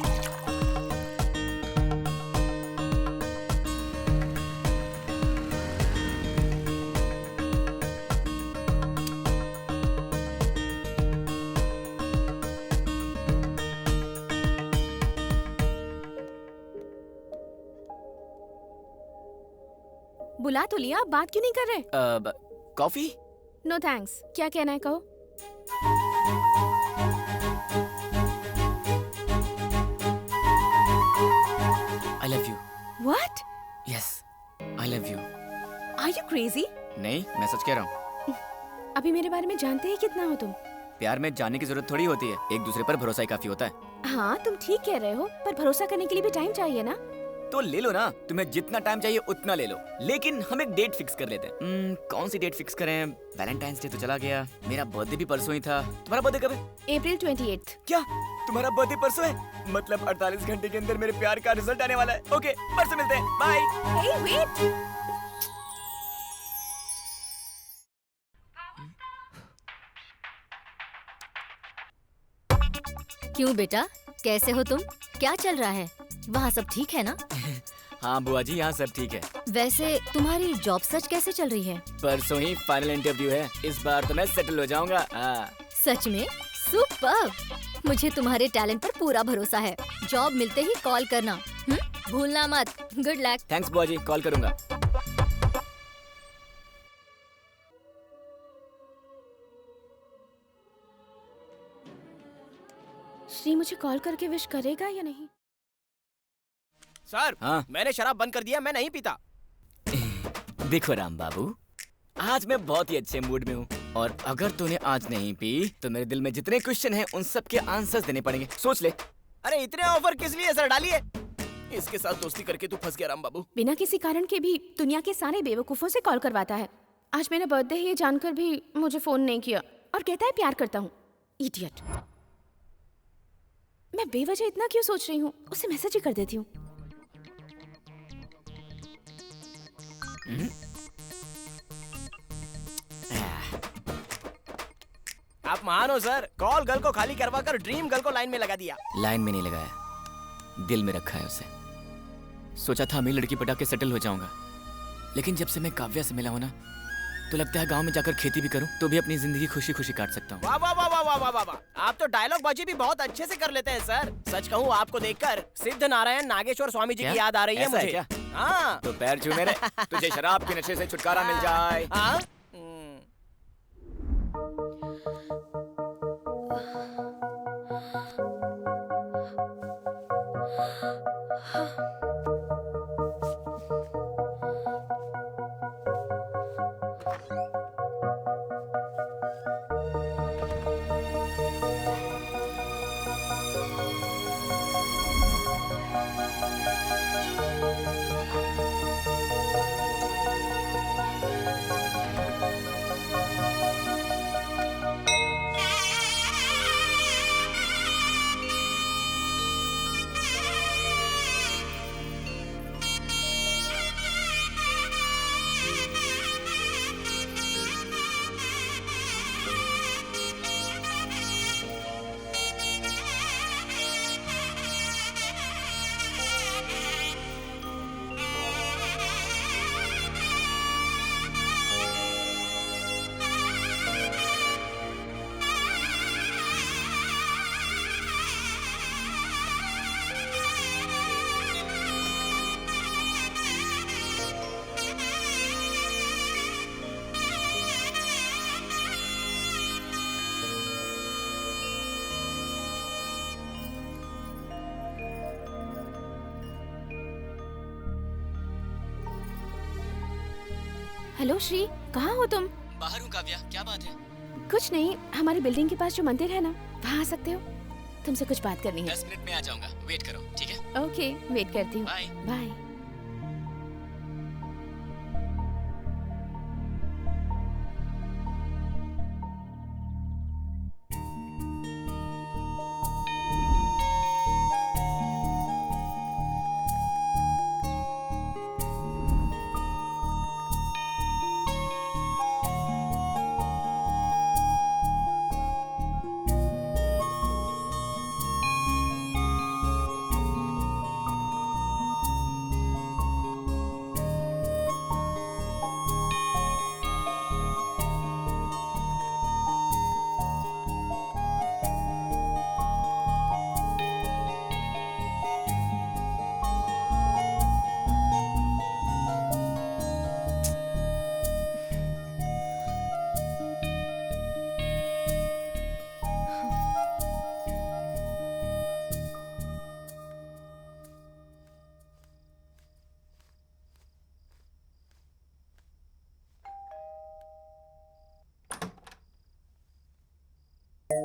बुला तो लिया, आप बात क्यों नहीं कर रहे? कॉफी? No thanks. क्या कहना है कहो? I love you. What? Yes, I love you. Are you crazy? नहीं, मैं सच कह रहा हूँ। अभी मेरे बारे में जानते ही कितना हो तुम? प्यार में जानने की जरूरत थोड़ी होती है, एक दूसरे पर भरोसा ही काफी होता है। हाँ, तुम ठीक कह रहे हो, पर भरोसा करने के लिए भी टाइम चाहिए ना? तो ले लो ना, तुम्हें जितना टाइम चाहिए उतना ले लो, लेकिन हम एक डेट फिक्स कर लेते हैं। कौन सी डेट फिक्स करें? वैलेंटाइंस डे तो चला गया, मेरा बर्थडे भी परसों ही था। तुम्हारा बर्थडे कब है? April 28th। क्या तुम्हारा बर्थडे परसों है? मतलब 48 घंटे के अंदर मेरे प्यार का रिजल्ट आने वाला है। ओके, परसों मिलते हैं, बाय। Hey, wait! क्यों बेटा, कैसे हो तुम? क्या चल रहा है? वहाँ सब ठीक है ना? हाँ बुआ जी, यहाँ सब ठीक है। वैसे तुम्हारी जॉब सर्च कैसे चल रही है? परसों ही फाइनल इंटरव्यू है, इस बार तो मैं सेटल हो जाऊंगा। सच में? सुपर्ब! मुझे तुम्हारे टैलेंट पर पूरा भरोसा है। जॉब मिलते ही कॉल करना, भूलना मत। Good luck. थैंक्स बुआ जी, कॉल करूंगा। श्री मुझे कॉल करके विश करेगा या नहीं? सर हाँ? मैंने शराब बंद कर दिया, मैं नहीं पीता। देखो राम बाबू, आज मैं बहुत ही अच्छे मूड में हूँ और अगर तूने आज नहीं पी तो मेरे दिल में जितने क्वेश्चन हैं उन सब के आंसर्स देने पड़ेंगे। सोच ले। अरे इतने ऑफर किस लिए सर, डालिए। इसके साथ दोस्ती करके तू फंस गया राम बाबू। बिना किसी कारण के भी दुनिया के सारे बेवकूफों से कॉल करवाता है। आज मेरा बर्थडे है ये जानकर भी मुझे फोन नहीं किया और कहता है प्यार करता हूँ। इडियट। मैं बेवजह इतना क्यों सोच रही हूँ, उसे मैसेज ही कर देती हूँ। आप महान हो सर, कॉल गर्ल को खाली करवा कर ड्रीम गर्ल को लाइन में लगा दिया। लाइन में नहीं लगाया, दिल में रखा है उसे। सोचा था मैं लड़की पटा के सेटल हो जाऊंगा, लेकिन जब से मैं काव्या से मिला हूं ना तो लगता है गांव में जाकर खेती भी करूं तो भी अपनी जिंदगी खुशी खुशी काट सकता हूं। वाह वाह वाह वाह वाह वाह वाह वाह, आप तो डायलॉग बाजी भी बहुत अच्छे से कर लेते हैं सर। सच कहूँ आपको देखकर सिद्ध नारायण नागेश्वर स्वामी जी की याद आ रही है ऐसा है मुझे। क्या? हाँ तो पैर छू मेरे, तुझे शराब के नशे से छुटकारा मिल जाए। हाँ? हेलो श्री, कहाँ हो तुम? बाहर हूँ काव्या, क्या बात है? कुछ नहीं, हमारी बिल्डिंग के पास जो मंदिर है ना, वहाँ आ सकते हो? तुमसे कुछ बात करनी है। 10 मिनट में आ जाऊंगा, वेट करो, ठीक है? ओके, वेट करती हूँ। बाय। बाय।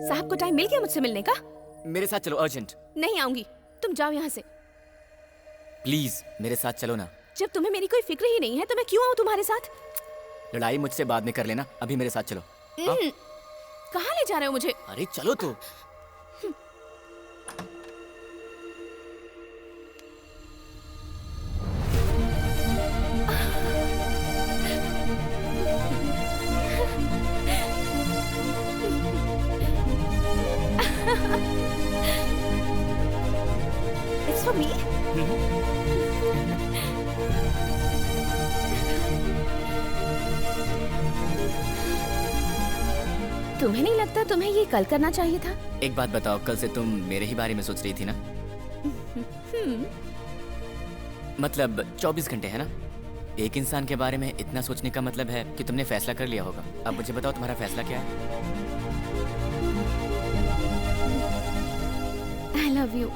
साहब को टाइम मिल गया मुझसे मिलने का? मेरे साथ चलो, अर्जेंट। नहीं आऊंगी, तुम जाओ यहाँ से। प्लीज मेरे साथ चलो ना। जब तुम्हें मेरी कोई फिक्र ही नहीं है तो मैं क्यों आऊँ तुम्हारे साथ? लड़ाई मुझसे बाद में कर लेना, अभी मेरे साथ चलो। कहाँ ले जा रहे हो मुझे? अरे चलो तो। It's for me. तुम्हें नहीं लगता तुम्हें ये कल करना चाहिए था? एक बात बताओ, कल से तुम मेरे ही बारे में सोच रही थी ना? मतलब 24 घंटे है ना? एक इंसान के बारे में इतना सोचने का मतलब है कि तुमने फैसला कर लिया होगा। अब मुझे बताओ तुम्हारा फैसला क्या है? I love you.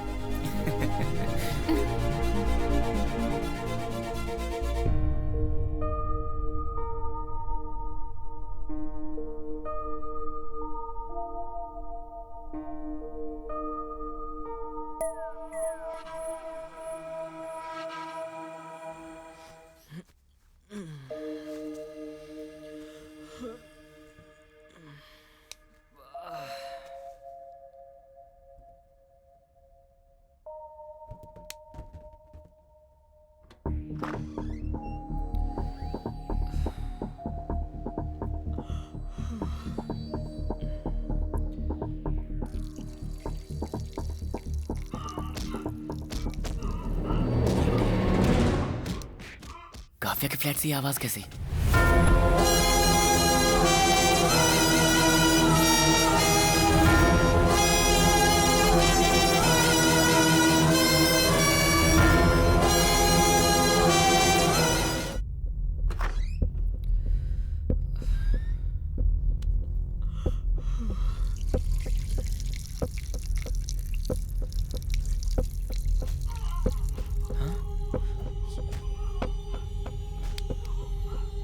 काफिया के फ्लैट से ये आवाज कैसी?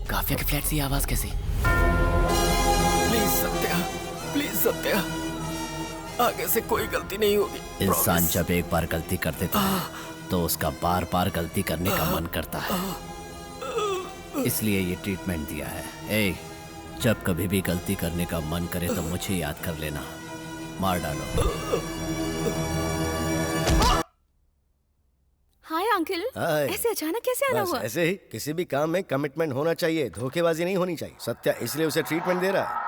काफिया के फ्लैट से ये आवाज कैसी? प्लीज सत्या, आगे से कोई गलती नहीं होगी। इंसान जब एक बार गलती कर देता है तो उसका बार बार गलती करने का मन करता है, इसलिए ये ट्रीटमेंट दिया है। ए, जब कभी भी गलती करने का मन करे तो मुझे याद कर लेना, मार डालो। हाय अंकल, हाय। ऐसे अचानक कैसे आना बस हुआ? ऐसे ही किसी भी काम में कमिटमेंट होना चाहिए, धोखेबाजी नहीं होनी चाहिए। सत्या इसलिए उसे ट्रीटमेंट दे रहा है।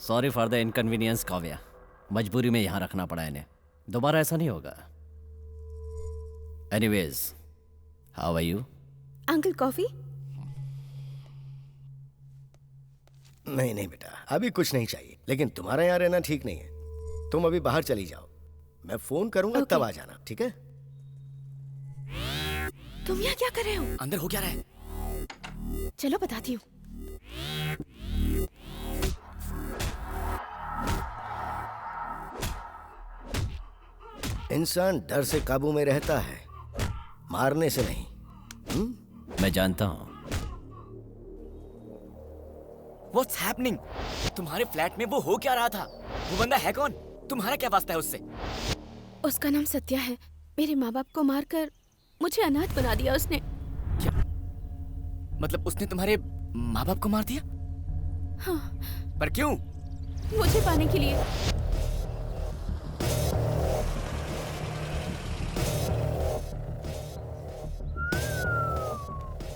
Sorry for the inconvenience Kavya, मजबूरी में यहाँ रखना पड़ा इन्हें, दोबारा ऐसा नहीं होगा। Anyways, how are you? Uncle coffee? नहीं नहीं बेटा, अभी कुछ नहीं चाहिए, लेकिन तुम्हारा यहाँ रहना ठीक नहीं है। तुम अभी बाहर चली जाओ, मैं फोन करूंगा तब आ जाना, ठीक है? तुम यहाँ क्या कर रहे हो? अंदर हो क्या रहा है? चलो बताती हूँ। इंसान डर से काबू में रहता है, मारने से नहीं। मैं जानता हूँ। What's happening? तुम्हारे फ्लैट में वो हो क्या रहा था? वो बंदा है कौन? तुम्हारा क्या वास्ता है उससे? उसका नाम सत्या है। मेरे माँ बाप को मारकर मुझे अनाथ बना दिया उसने। क्या? मतलब उसने तुम्हारे माँ बाप को मार दिया? हाँ। पर क्यों? मुझे पाने के लिए।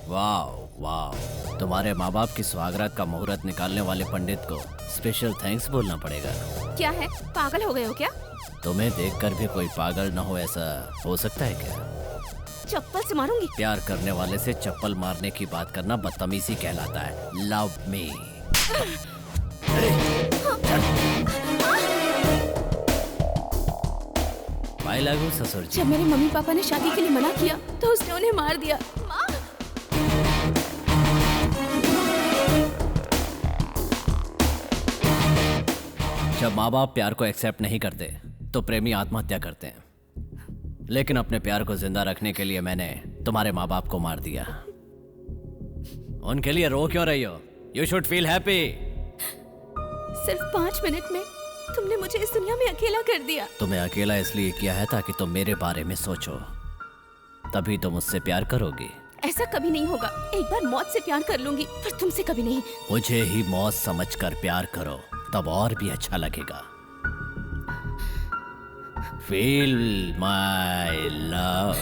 वाह वाह, तुम्हारे माँ बाप की स्वागत का मुहूर्त निकालने वाले पंडित को स्पेशल थैंक्स बोलना पड़ेगा। क्या है, पागल हो गए हो क्या? तुम्हें देखकर भी कोई पागल न हो, ऐसा हो सकता है क्या? चप्पल से मारूंगी। प्यार करने वाले से चप्पल मारने की बात करना बदतमीजी कहलाता है। Love me. भाई लागू ससुर जी। जब मेरे मम्मी पापा ने शादी के लिए मना किया तो उसने उन्हें मार दिया। माँ! जब माँ बाप प्यार को एक्सेप्ट नहीं करते तो प्रेमी आत्महत्या करते हैं, लेकिन अपने प्यार को जिंदा रखने के लिए मैंने तुम्हारे माँ बाप को मार दिया। उनके लिए रो क्यों रही हो? You should feel happy. सिर्फ 5 मिनट में तुमने मुझे इस दुनिया में अकेला कर दिया। तुम्हें अकेला इसलिए किया है ताकि तुम मेरे बारे में सोचो, तभी तुम मुझसे प्यार करोगी। ऐसा कभी नहीं होगा। एक बार मौत से प्यार कर लूंगी, पर तुमसे कभी नहीं। मुझे ही मौत समझकर प्यार करो, तब और भी अच्छा लगेगा। Feel my love,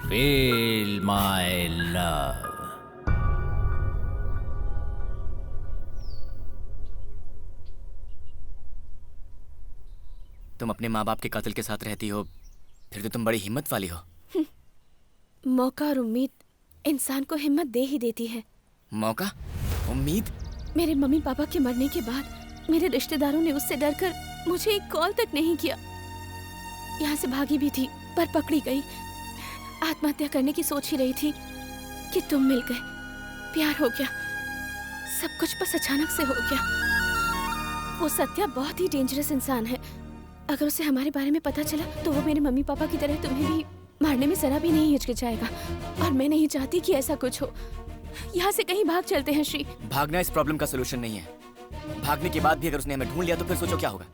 feel my love. तुम अपने माँ बाप के कातिल के साथ रहती हो, फिर तो तुम बड़ी हिम्मत वाली हो। मौका और उम्मीद इंसान को हिम्मत दे ही देती है। मौका? उम्मीद? मेरे मम्मी पापा के मरने के बाद मेरे रिश्तेदारों ने उससे डरकर मुझे एक कॉल तक नहीं किया। यहाँ से भागी भी थी, पर पकड़ी गई। आत्महत्या करने की सोच ही रही थी कि तुम मिल गए, प्यार हो गया, सब कुछ बस अचानक से हो गया। वो सत्या बहुत ही डेंजरस इंसान है। अगर उसे हमारे बारे में पता चला तो वो मेरे मम्मी पापा की तरह तुम्हें भी मारने में जरा भी नहीं हिचकिचाएगा, और मैं नहीं चाहती कि ऐसा कुछ हो। यहाँ से कहीं भाग चलते हैं श्री। भागना इस प्रॉब्लम का सोल्यूशन नहीं है। भागने के बाद भी अगर उसने हमें ढूंढ लिया तो फिर सोचो क्या होगा।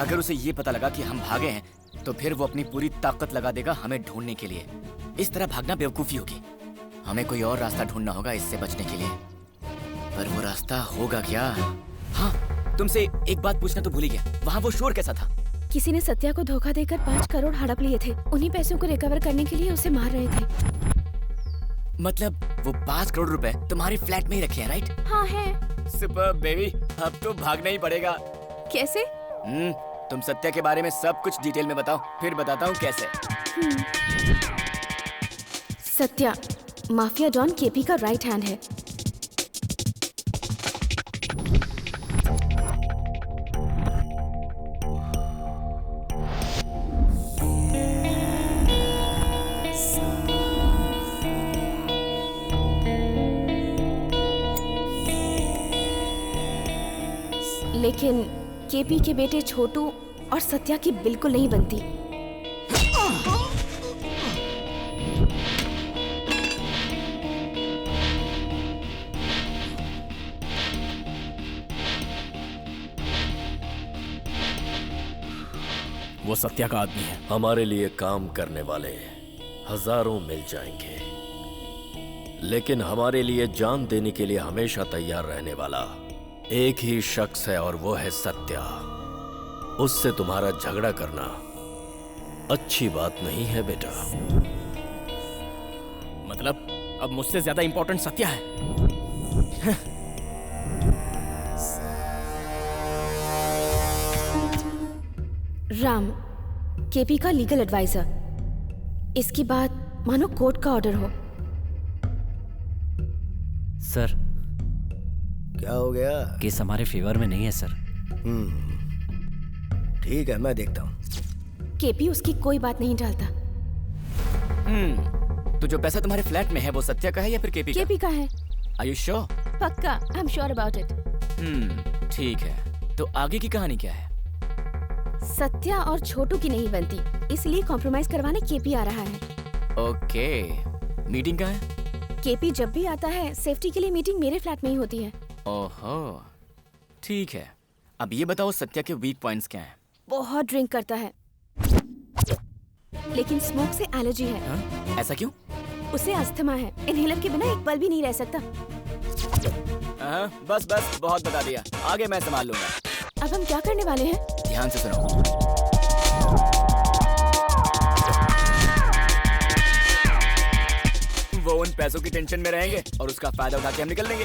अगर उसे ये पता लगा कि हम भागे हैं तो फिर वो अपनी पूरी ताकत लगा देगा हमें ढूंढने के लिए। इस तरह भागना बेवकूफी होगी। हमें कोई और रास्ता ढूंढना होगा इससे बचने के लिए। पर वो रास्ता होगा क्या? हाँ, तुमसे एक बात पूछना तो भूल ही गया। वहाँ वो शोर कैसा था? किसी ने सत्या को धोखा देकर 5 करोड़ हड़प लिए थे। उन्हीं पैसों को रिकवर करने के लिए उसे मार रहे थे। मतलब वो 5 करोड़ रुपए तुम्हारे फ्लैट में ही रखे हैं, राइट? हाँ है। सुपर बेबी, अब तो भागना ही पड़ेगा। कैसे? तुम सत्या के बारे में सब कुछ डिटेल में बताओ, फिर बताता हूँ कैसे। सत्या माफिया डॉन केपी का राइट हैंड है। लेकिन केपी के बेटे छोटू और सत्या की बिल्कुल नहीं बनती। वो सत्या का आदमी है। हमारे लिए काम करने वाले हजारों मिल जाएंगे, लेकिन हमारे लिए जान देने के लिए हमेशा तैयार रहने वाला एक ही शख्स है, और वो है सत्या। उससे तुम्हारा झगड़ा करना अच्छी बात नहीं है बेटा। मतलब अब मुझसे ज्यादा इंपॉर्टेंट सत्या है। राम केपी का लीगल एडवाइजर। इसकी बात मानो कोर्ट का ऑर्डर हो। सर, क्या हो गया? केस हमारे फेवर में नहीं है सर। ठीक है, मैं देखता हूँ। केपी उसकी कोई बात नहीं टालता। तो जो पैसा तुम्हारे फ्लैट में है वो सत्या का है या फिर केपी का? केपी का है। Are you sure? पक्का, I am sure about it. ठीक है, तो आगे की कहानी क्या है? सत्या और छोटू की नहीं बनती, इसलिए कॉम्प्रोमाइज करवाने केपी आ रहा है। ओके, मीटिंग कहाँ है? केपी जब भी आता है सेफ्टी के लिए मीटिंग मेरे फ्लैट में ही होती है। ओहो, ठीक है। अब ये बताओ सत्या के वीक पॉइंट्स क्या हैं? बहुत ड्रिंक करता है, लेकिन स्मोक से एलर्जी है। ऐसा क्यों? उसे अस्थमा है, इनहेलर के बिना एक पल भी नहीं रह सकता। बस बहुत बता दिया, आगे मैं संभाल लूंगा। अब हम क्या करने वाले हैं? ध्यान से सुनो। वो उन पैसों की टेंशन में रहेंगे और उसका फायदा उठा के हम निकल लेंगे।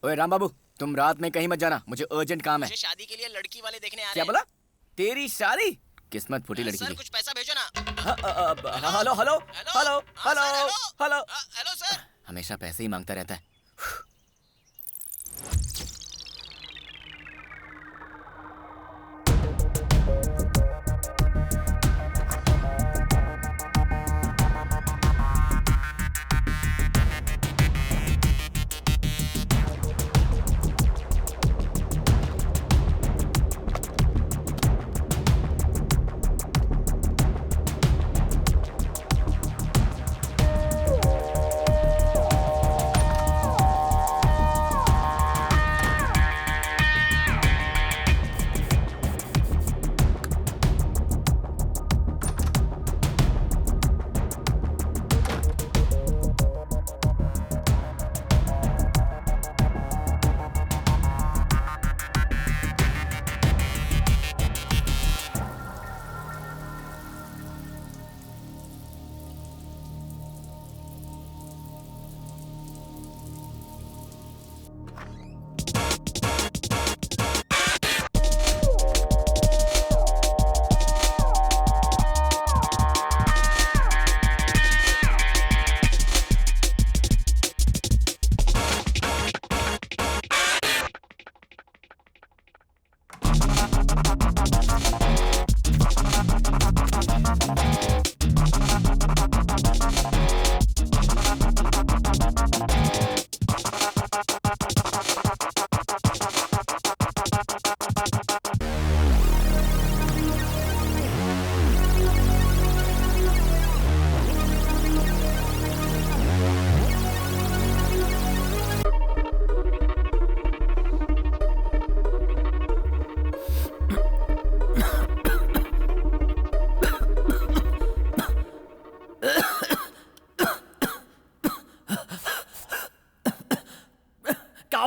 ओए राम बाबू, तुम रात में कहीं मत जाना, मुझे अर्जेंट काम है। मुझे शादी के लिए लड़की वाले देखने आ रहे क्या हैं। बोला? तेरी शादी? किस्मत फूटी लड़की सर की। कुछ पैसा भेजो ना। Hello hello hello hello hello hello sir. हमेशा पैसे ही मांगता रहता है।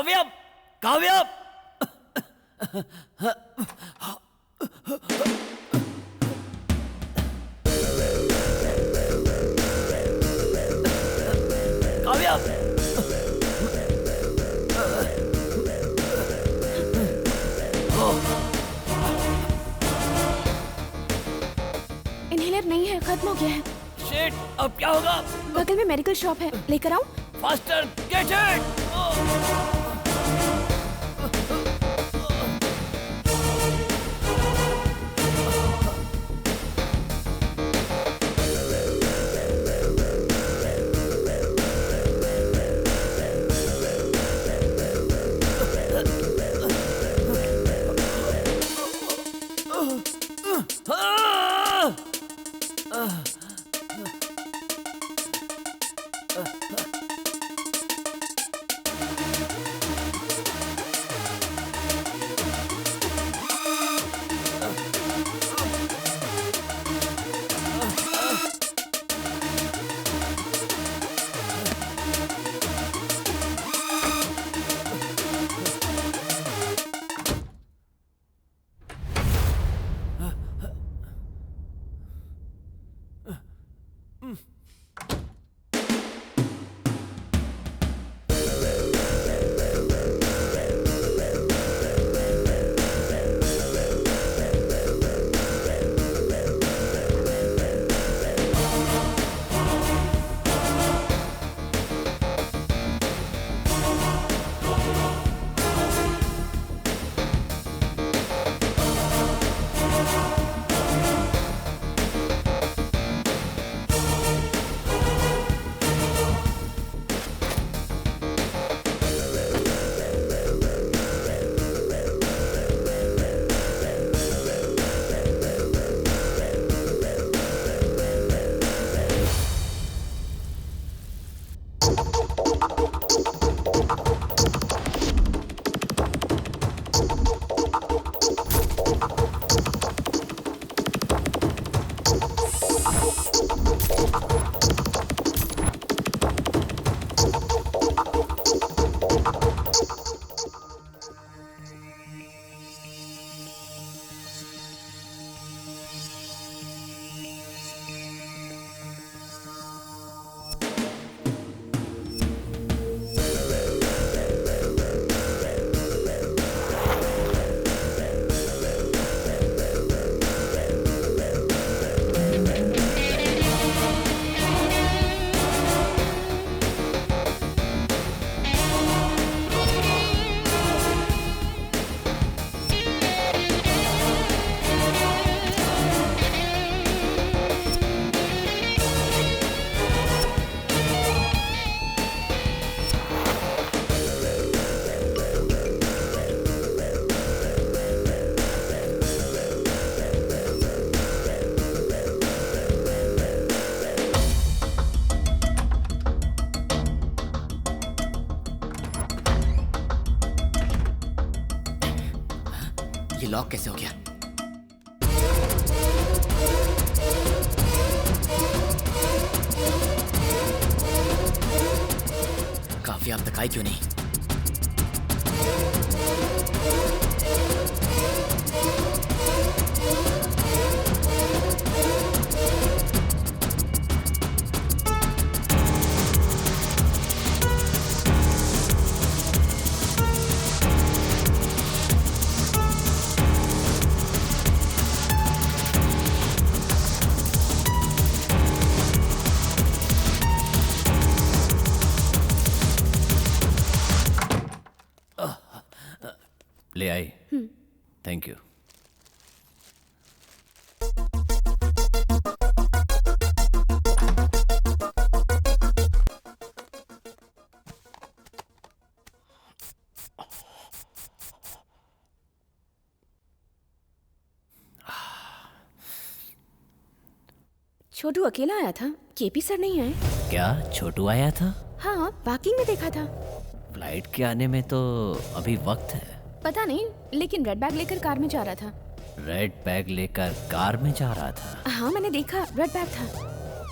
काव्या, काव्या। काव्या। इनहेलर नहीं है, खत्म हो गया है। शिट, अब क्या होगा? बगल में मेडिकल शॉप है, लेकर आऊं? Faster, get it. ये लॉक कैसे हो गया? काफी अब तक आई क्यों नहीं? ले आई। Thank you. छोटू अकेला आया था, केपी सर नहीं आए। क्या छोटू आया था? हाँ, पार्किंग में देखा था। फ्लाइट के आने में तो अभी वक्त है। पता नहीं, लेकिन रेड बैग लेकर कार में जा रहा था। रेड बैग लेकर कार में जा रहा था? हाँ, मैंने देखा, रेड बैग था।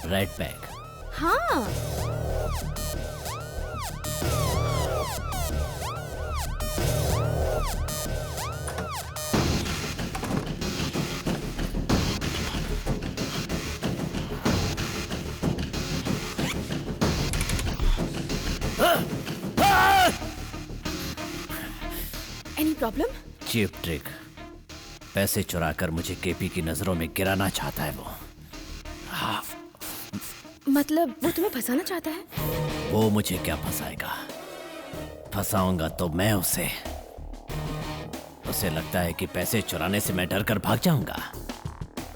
Red bag? हाँ। प्रॉब्लम? Cheap trick. पैसे चुराकर मुझे केपी की नजरों में गिराना चाहता है वो। मतलब वो तुम्हें फंसाना चाहता है? वो मुझे क्या फंसाएगा? फंसाऊंगा तो मैं उसे। उसे लगता है कि पैसे चुराने से मैं डर कर भाग जाऊंगा,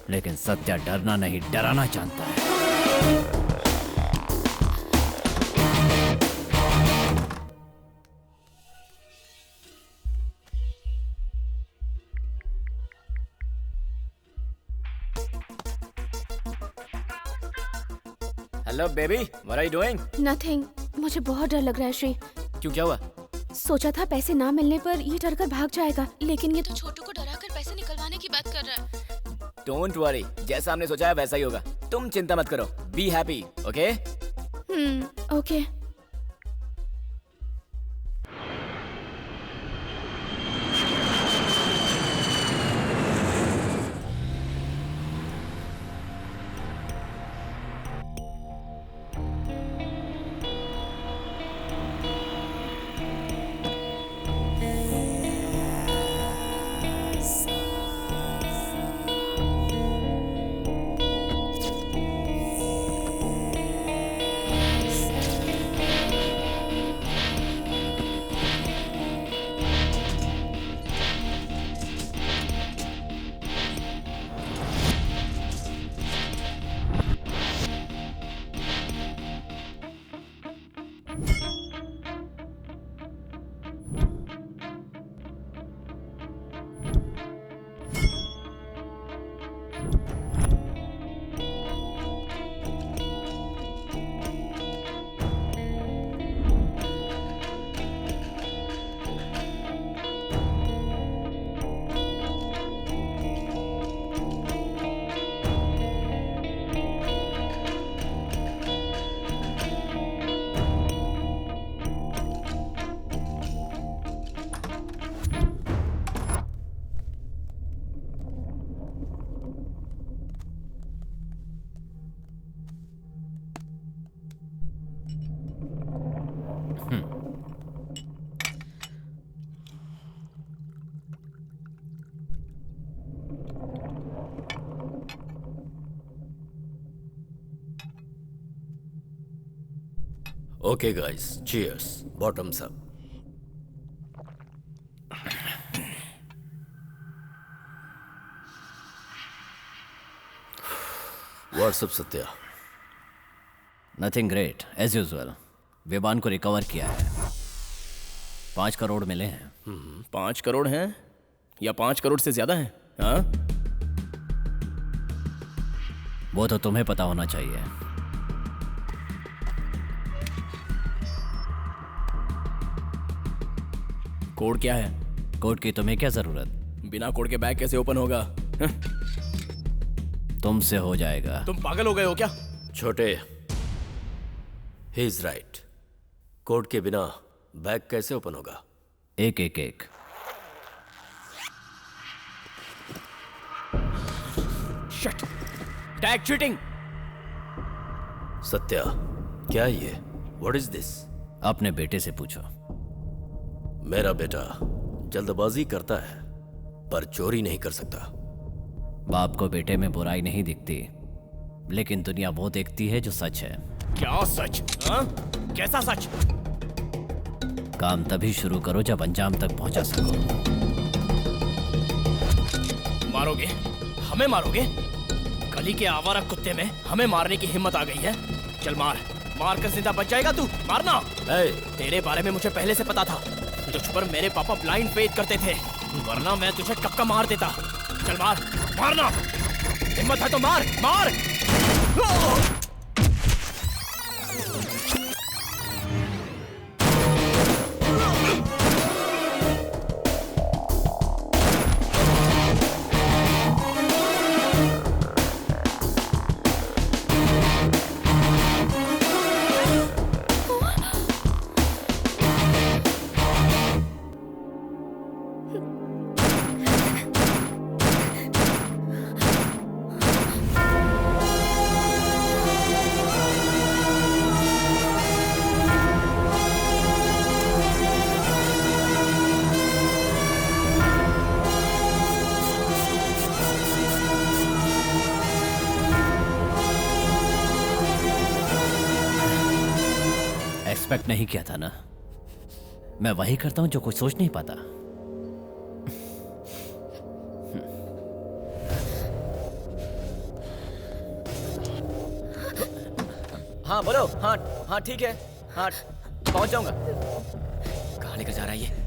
लेकिन सत्या डरना नहीं, डराना जानता है। Hello baby, what are you doing? Nothing. मुझे बहुत डर लग रहा है श्री। क्यों, क्या हुआ? सोचा था पैसे ना मिलने पर ये डर कर भाग जाएगा, लेकिन ये तो छोटू को डराकर पैसे निकलवाने की बात कर रहा है। डोंट वरी, जैसा हमने सोचा है वैसा ही होगा। तुम चिंता मत करो, be happy, okay? Okay. Okay guys, cheers. Bottoms up. What's up, Satya? Nothing great, as usual. विमान को रिकवर किया है। 5 करोड़ मिले हैं। 5 करोड़ हैं या 5 करोड़ से ज्यादा हैं? हाँ? वो तो तुम्हें पता होना चाहिए। कोड क्या है? कोड की तुम्हें क्या जरूरत? बिना कोड के बैग कैसे ओपन होगा? तुमसे हो जाएगा। तुम पागल हो गए हो क्या? छोटे, he is right. कोड के बिना बैग कैसे ओपन होगा? एक एक एक। शिट! Tag cheating! सत्या, क्या ये? What is this? अपने बेटे से पूछो। मेरा बेटा जल्दबाजी करता है पर चोरी नहीं कर सकता। बाप को बेटे में बुराई नहीं दिखती, लेकिन दुनिया वो देखती है जो सच है। क्या सच? हाँ? कैसा सच? काम तभी शुरू करो जब अंजाम तक पहुंचा सको। मारोगे? हमें मारोगे? गली के आवारा कुत्ते में हमें मारने की हिम्मत आ गई है? चल मार, मार कर जिंदा बच जाएगा तू। मारना। तेरे बारे में मुझे पहले से पता था। तुझ पर मेरे पापा ब्लाइंड फेथ करते थे, वरना मैं तुझे कब का मार देता। चल मार, मारना। हिम्मत है तो मार, मार। एक्सपेक्ट नहीं किया था ना। मैं वही करता हूं जो कुछ सोच नहीं पाता। हाँ बोलो। हाँ हाँ ठीक है। हाँ पहुंच जाऊंगा। कहाँ लेकर जा रहा है ये?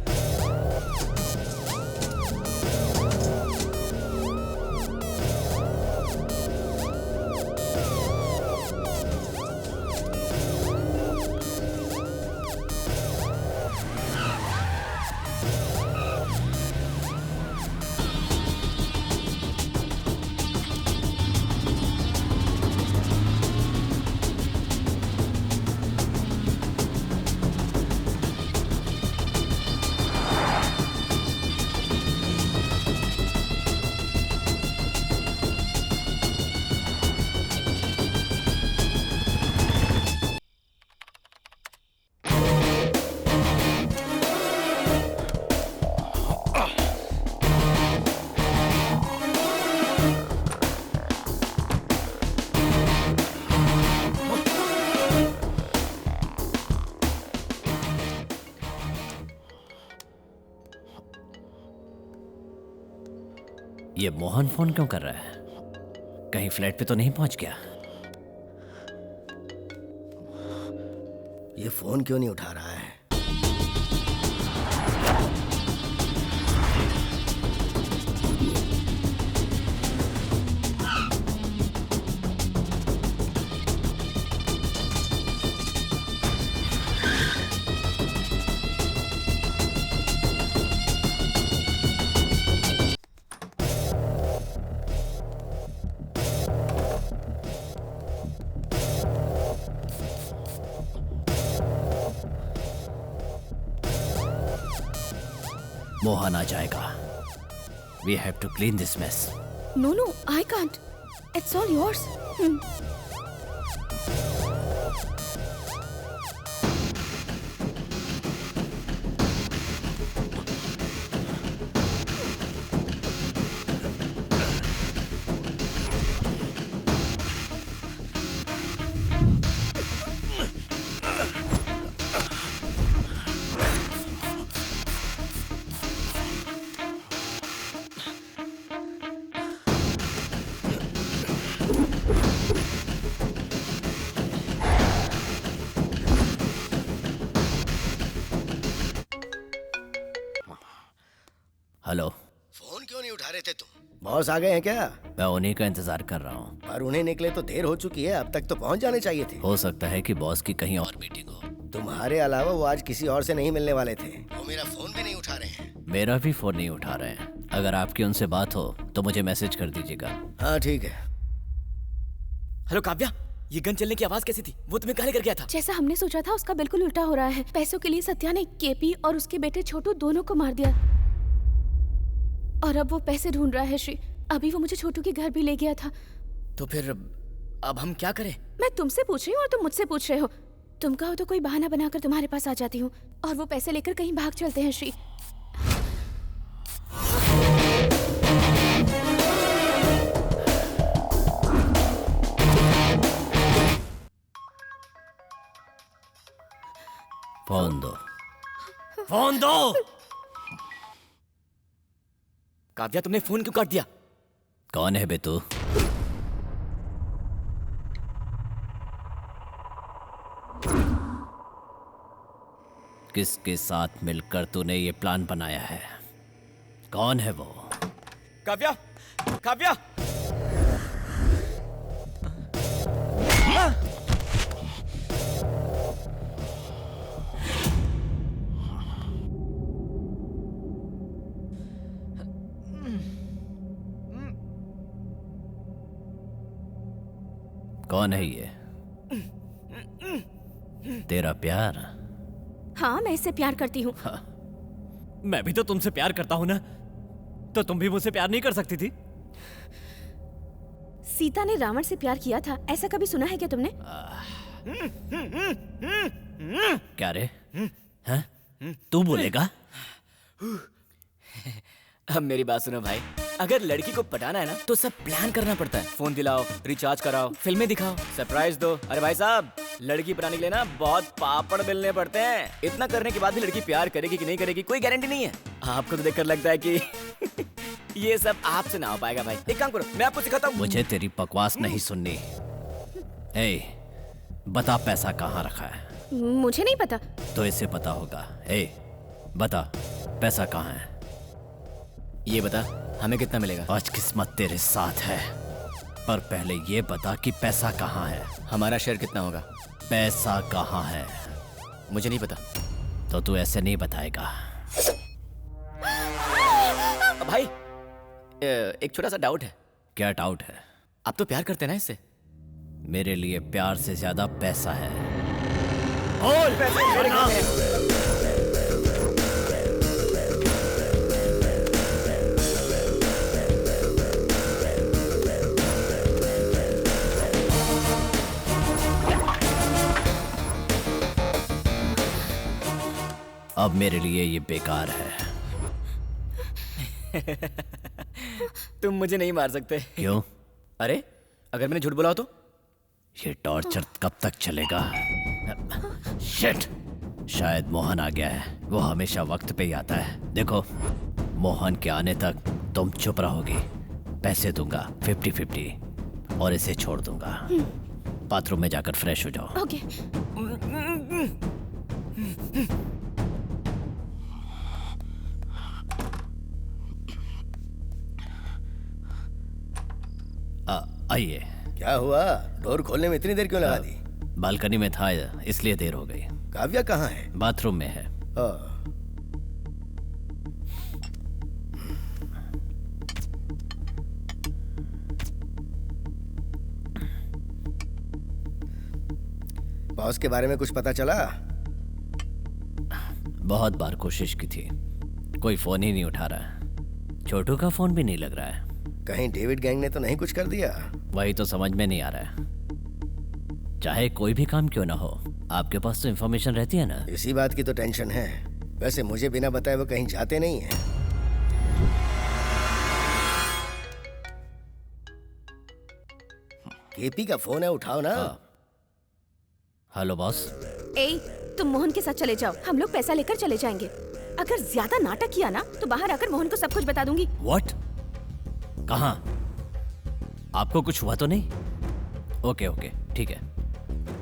ये मोहन फोन क्यों कर रहा है? कहीं फ्लैट पे तो नहीं पहुंच गया? ये फोन क्यों नहीं उठा रहा है? मोहन आ जाएगा। We have to clean this mess. No, no, I can't. It's all yours. Hello. Phone क्यों नहीं उठा रहे थे तुम? बॉस आ गए हैं क्या? मैं उन्हीं का इंतजार कर रहा हूँ। पर उन्हें निकले तो देर हो चुकी है, अब तक तो पहुंच जाने चाहिए थे। हो सकता है कि बॉस की कहीं और मीटिंग हो। तुम्हारे अलावा वो आज किसी और से नहीं मिलने वाले थे। वो मेरा फोन भी नहीं उठा रहे हैं। मेरा भी फोन नहीं उठा रहे हैं। अगर आपकी उनसे बात हो तो मुझे मैसेज कर दीजिएगा। हाँ ठीक है। हेलो काव्या, ये गन चलने की आवाज कैसी थी? वो तुम्हें कहाँ लेकर गया था? जैसा हमने सोचा था उसका बिल्कुल उल्टा हो रहा है। पैसों के लिए सत्या ने केपी और उसके बेटे छोटू दोनों को मार दिया और अब वो पैसे ढूंढ रहा है श्री। अभी वो मुझे छोटू के घर भी ले गया था। तो फिर अब हम क्या करें? मैं तुमसे पूछ रही हूँ और तुम मुझसे पूछ रहे हो। तुम कहो तो कोई बहाना बनाकर तुम्हारे पास आ जाती हूँ और वो पैसे लेकर कहीं भाग चलते हैं श्री। फोन दो। फोन दो। काव्या तुमने फोन क्यों काट दिया? कौन है बे तू? किसके साथ मिलकर तूने ये प्लान बनाया है? कौन है वो? काव्या, काव्या! कौन है ये? तेरा प्यार? हाँ, मैं इससे प्यार करती हूँ। मैं भी तो तुमसे प्यार करता हूँ ना, तो तुम भी मुझसे प्यार नहीं कर सकती थी? सीता ने रावण से प्यार किया था, ऐसा कभी सुना है क्या तुमने? क्या रे? हैं? तू बोलेगा? अब मेरी बात सुनो भाई। अगर लड़की को पटाना है ना तो सब प्लान करना पड़ता है। फोन दिलाओ, रिचार्ज कराओ, फिल्में दिखाओ, सरप्राइज दो। अरे भाई साहब, लड़की पटाने के लिए ना बहुत पापड़ बेलने पड़ते हैं। इतना करने के बाद भी लड़की प्यार करेगी कि नहीं करेगी कोई गारंटी नहीं है। आपको तो देखकर लगता है कि ये सब आपसे ना हो पाएगा भाई। एक काम करो, मैं आपको सिखाता हूँ। मुझे तेरी बकवास नहीं सुननी। ए, बता पैसा कहाँ रखा है? मुझे नहीं पता। तो इसे पता होगा। ए, बता पैसा कहाँ है? ये बता हमें कितना मिलेगा? आज किस्मत तेरे साथ है, पर पहले ये बता कि पैसा कहाँ है। हमारा शेयर कितना होगा? पैसा कहाँ है? मुझे नहीं पता। तो तू ऐसे नहीं बताएगा। भाई एक छोटा सा डाउट है। क्या डाउट है? आप तो प्यार करते हैं ना इससे? मेरे लिए प्यार से ज्यादा पैसा है। और पैसे मेरे नाम है। अब मेरे लिए ये बेकार है। तुम मुझे नहीं मार सकते। क्यों? अरे अगर मैंने झूठ बोला हो तो? ये टॉर्चर कब तक चलेगा? शिट! शायद मोहन आ गया है। वो हमेशा वक्त पे ही आता है। देखो, मोहन के आने तक तुम चुप रहोगी। पैसे दूंगा 50-50 और इसे छोड़ दूंगा। बाथरूम में जाकर फ्रेश हो जाओ। ओके। आइए। क्या हुआ? डोर खोलने में इतनी देर क्यों लगा दी? बालकनी में था इसलिए देर हो गई। काव्या कहाँ है? बाथरूम में है। बॉस के बारे में कुछ पता चला? बहुत बार कोशिश की थी, कोई फोन ही नहीं उठा रहा। छोटू का फोन भी नहीं लग रहा है। कहीं डेविड गैंग ने तो नहीं कुछ कर दिया? वही तो समझ में नहीं आ रहा है। चाहे कोई भी काम क्यों ना हो, आपके पास तो इंफॉर्मेशन रहती है ना। इसी बात की तो टेंशन है। वैसे मुझे बिना बताए वो कहीं जाते नहीं हैं। केपी का फोन है, उठाओ ना। Hello boss. ए, तुम मोहन के साथ चले जाओ, हम लोग पैसा लेकर चले जाएंगे। अगर ज्यादा नाटक किया ना तो बाहर आकर मोहन को सब कुछ बता दूंगी। व्हाट? कहाँ? आपको कुछ हुआ तो नहीं? ओके ओके ठीक है,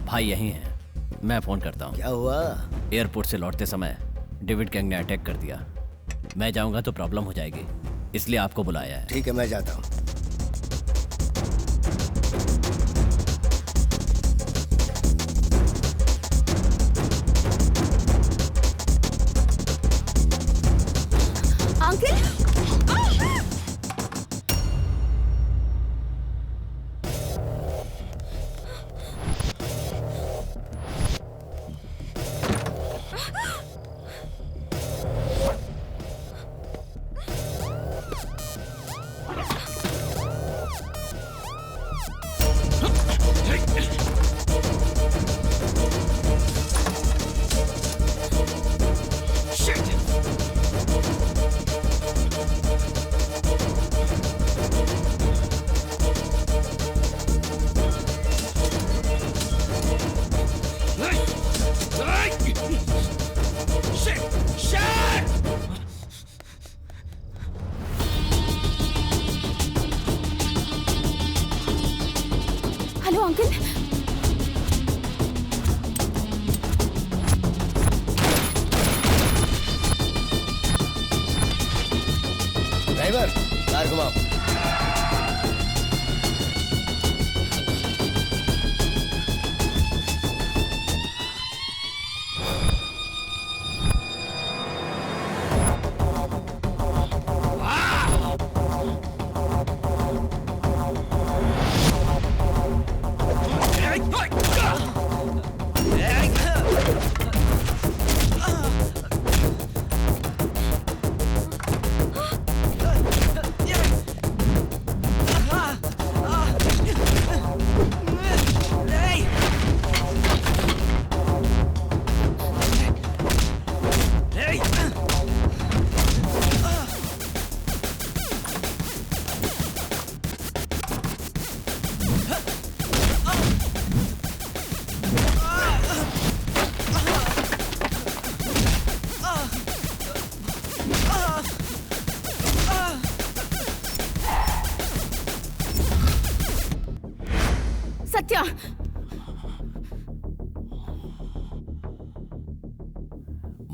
भाई यहीं है, मैं फोन करता हूँ। क्या हुआ? एयरपोर्ट से लौटते समय डेविड गैंग ने अटैक कर दिया। मैं जाऊंगा तो प्रॉब्लम हो जाएगी, इसलिए आपको बुलाया है। ठीक है, मैं जाता हूँ। Uncle! Hello uncle. Driver, car घुमाओ।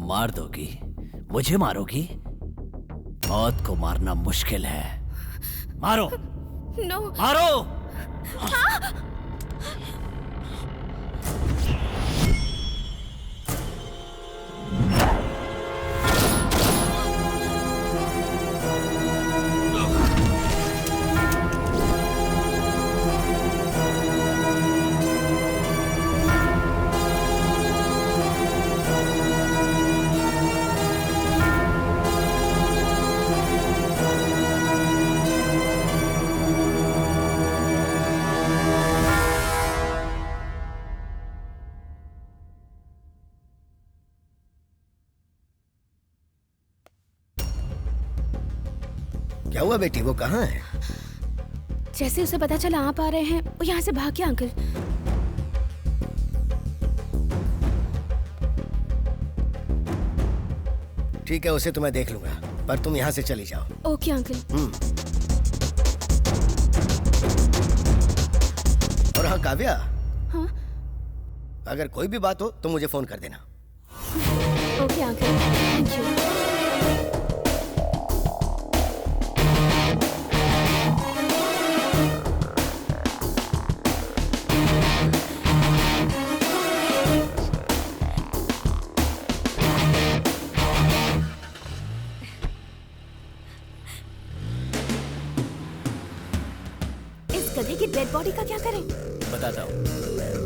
मार दोगी? मुझे मारोगी? मौत को मारना मुश्किल है। मारो। नो। मारो। क्या हुआ बेटी, वो कहाँ है? जैसे उसे पता चला आप आ रहे हैं, वो यहाँ से भाग गया अंकल। ठीक है, उसे तो मैं देख लूंगा, पर तुम यहाँ से चली जाओ। Okay uncle. और हाँ काव्या, हाँ? अगर कोई भी बात हो तो मुझे फोन कर देना। Okay uncle, thank you. इस गधे की डेड बॉडी का क्या करें? बताता हूँ।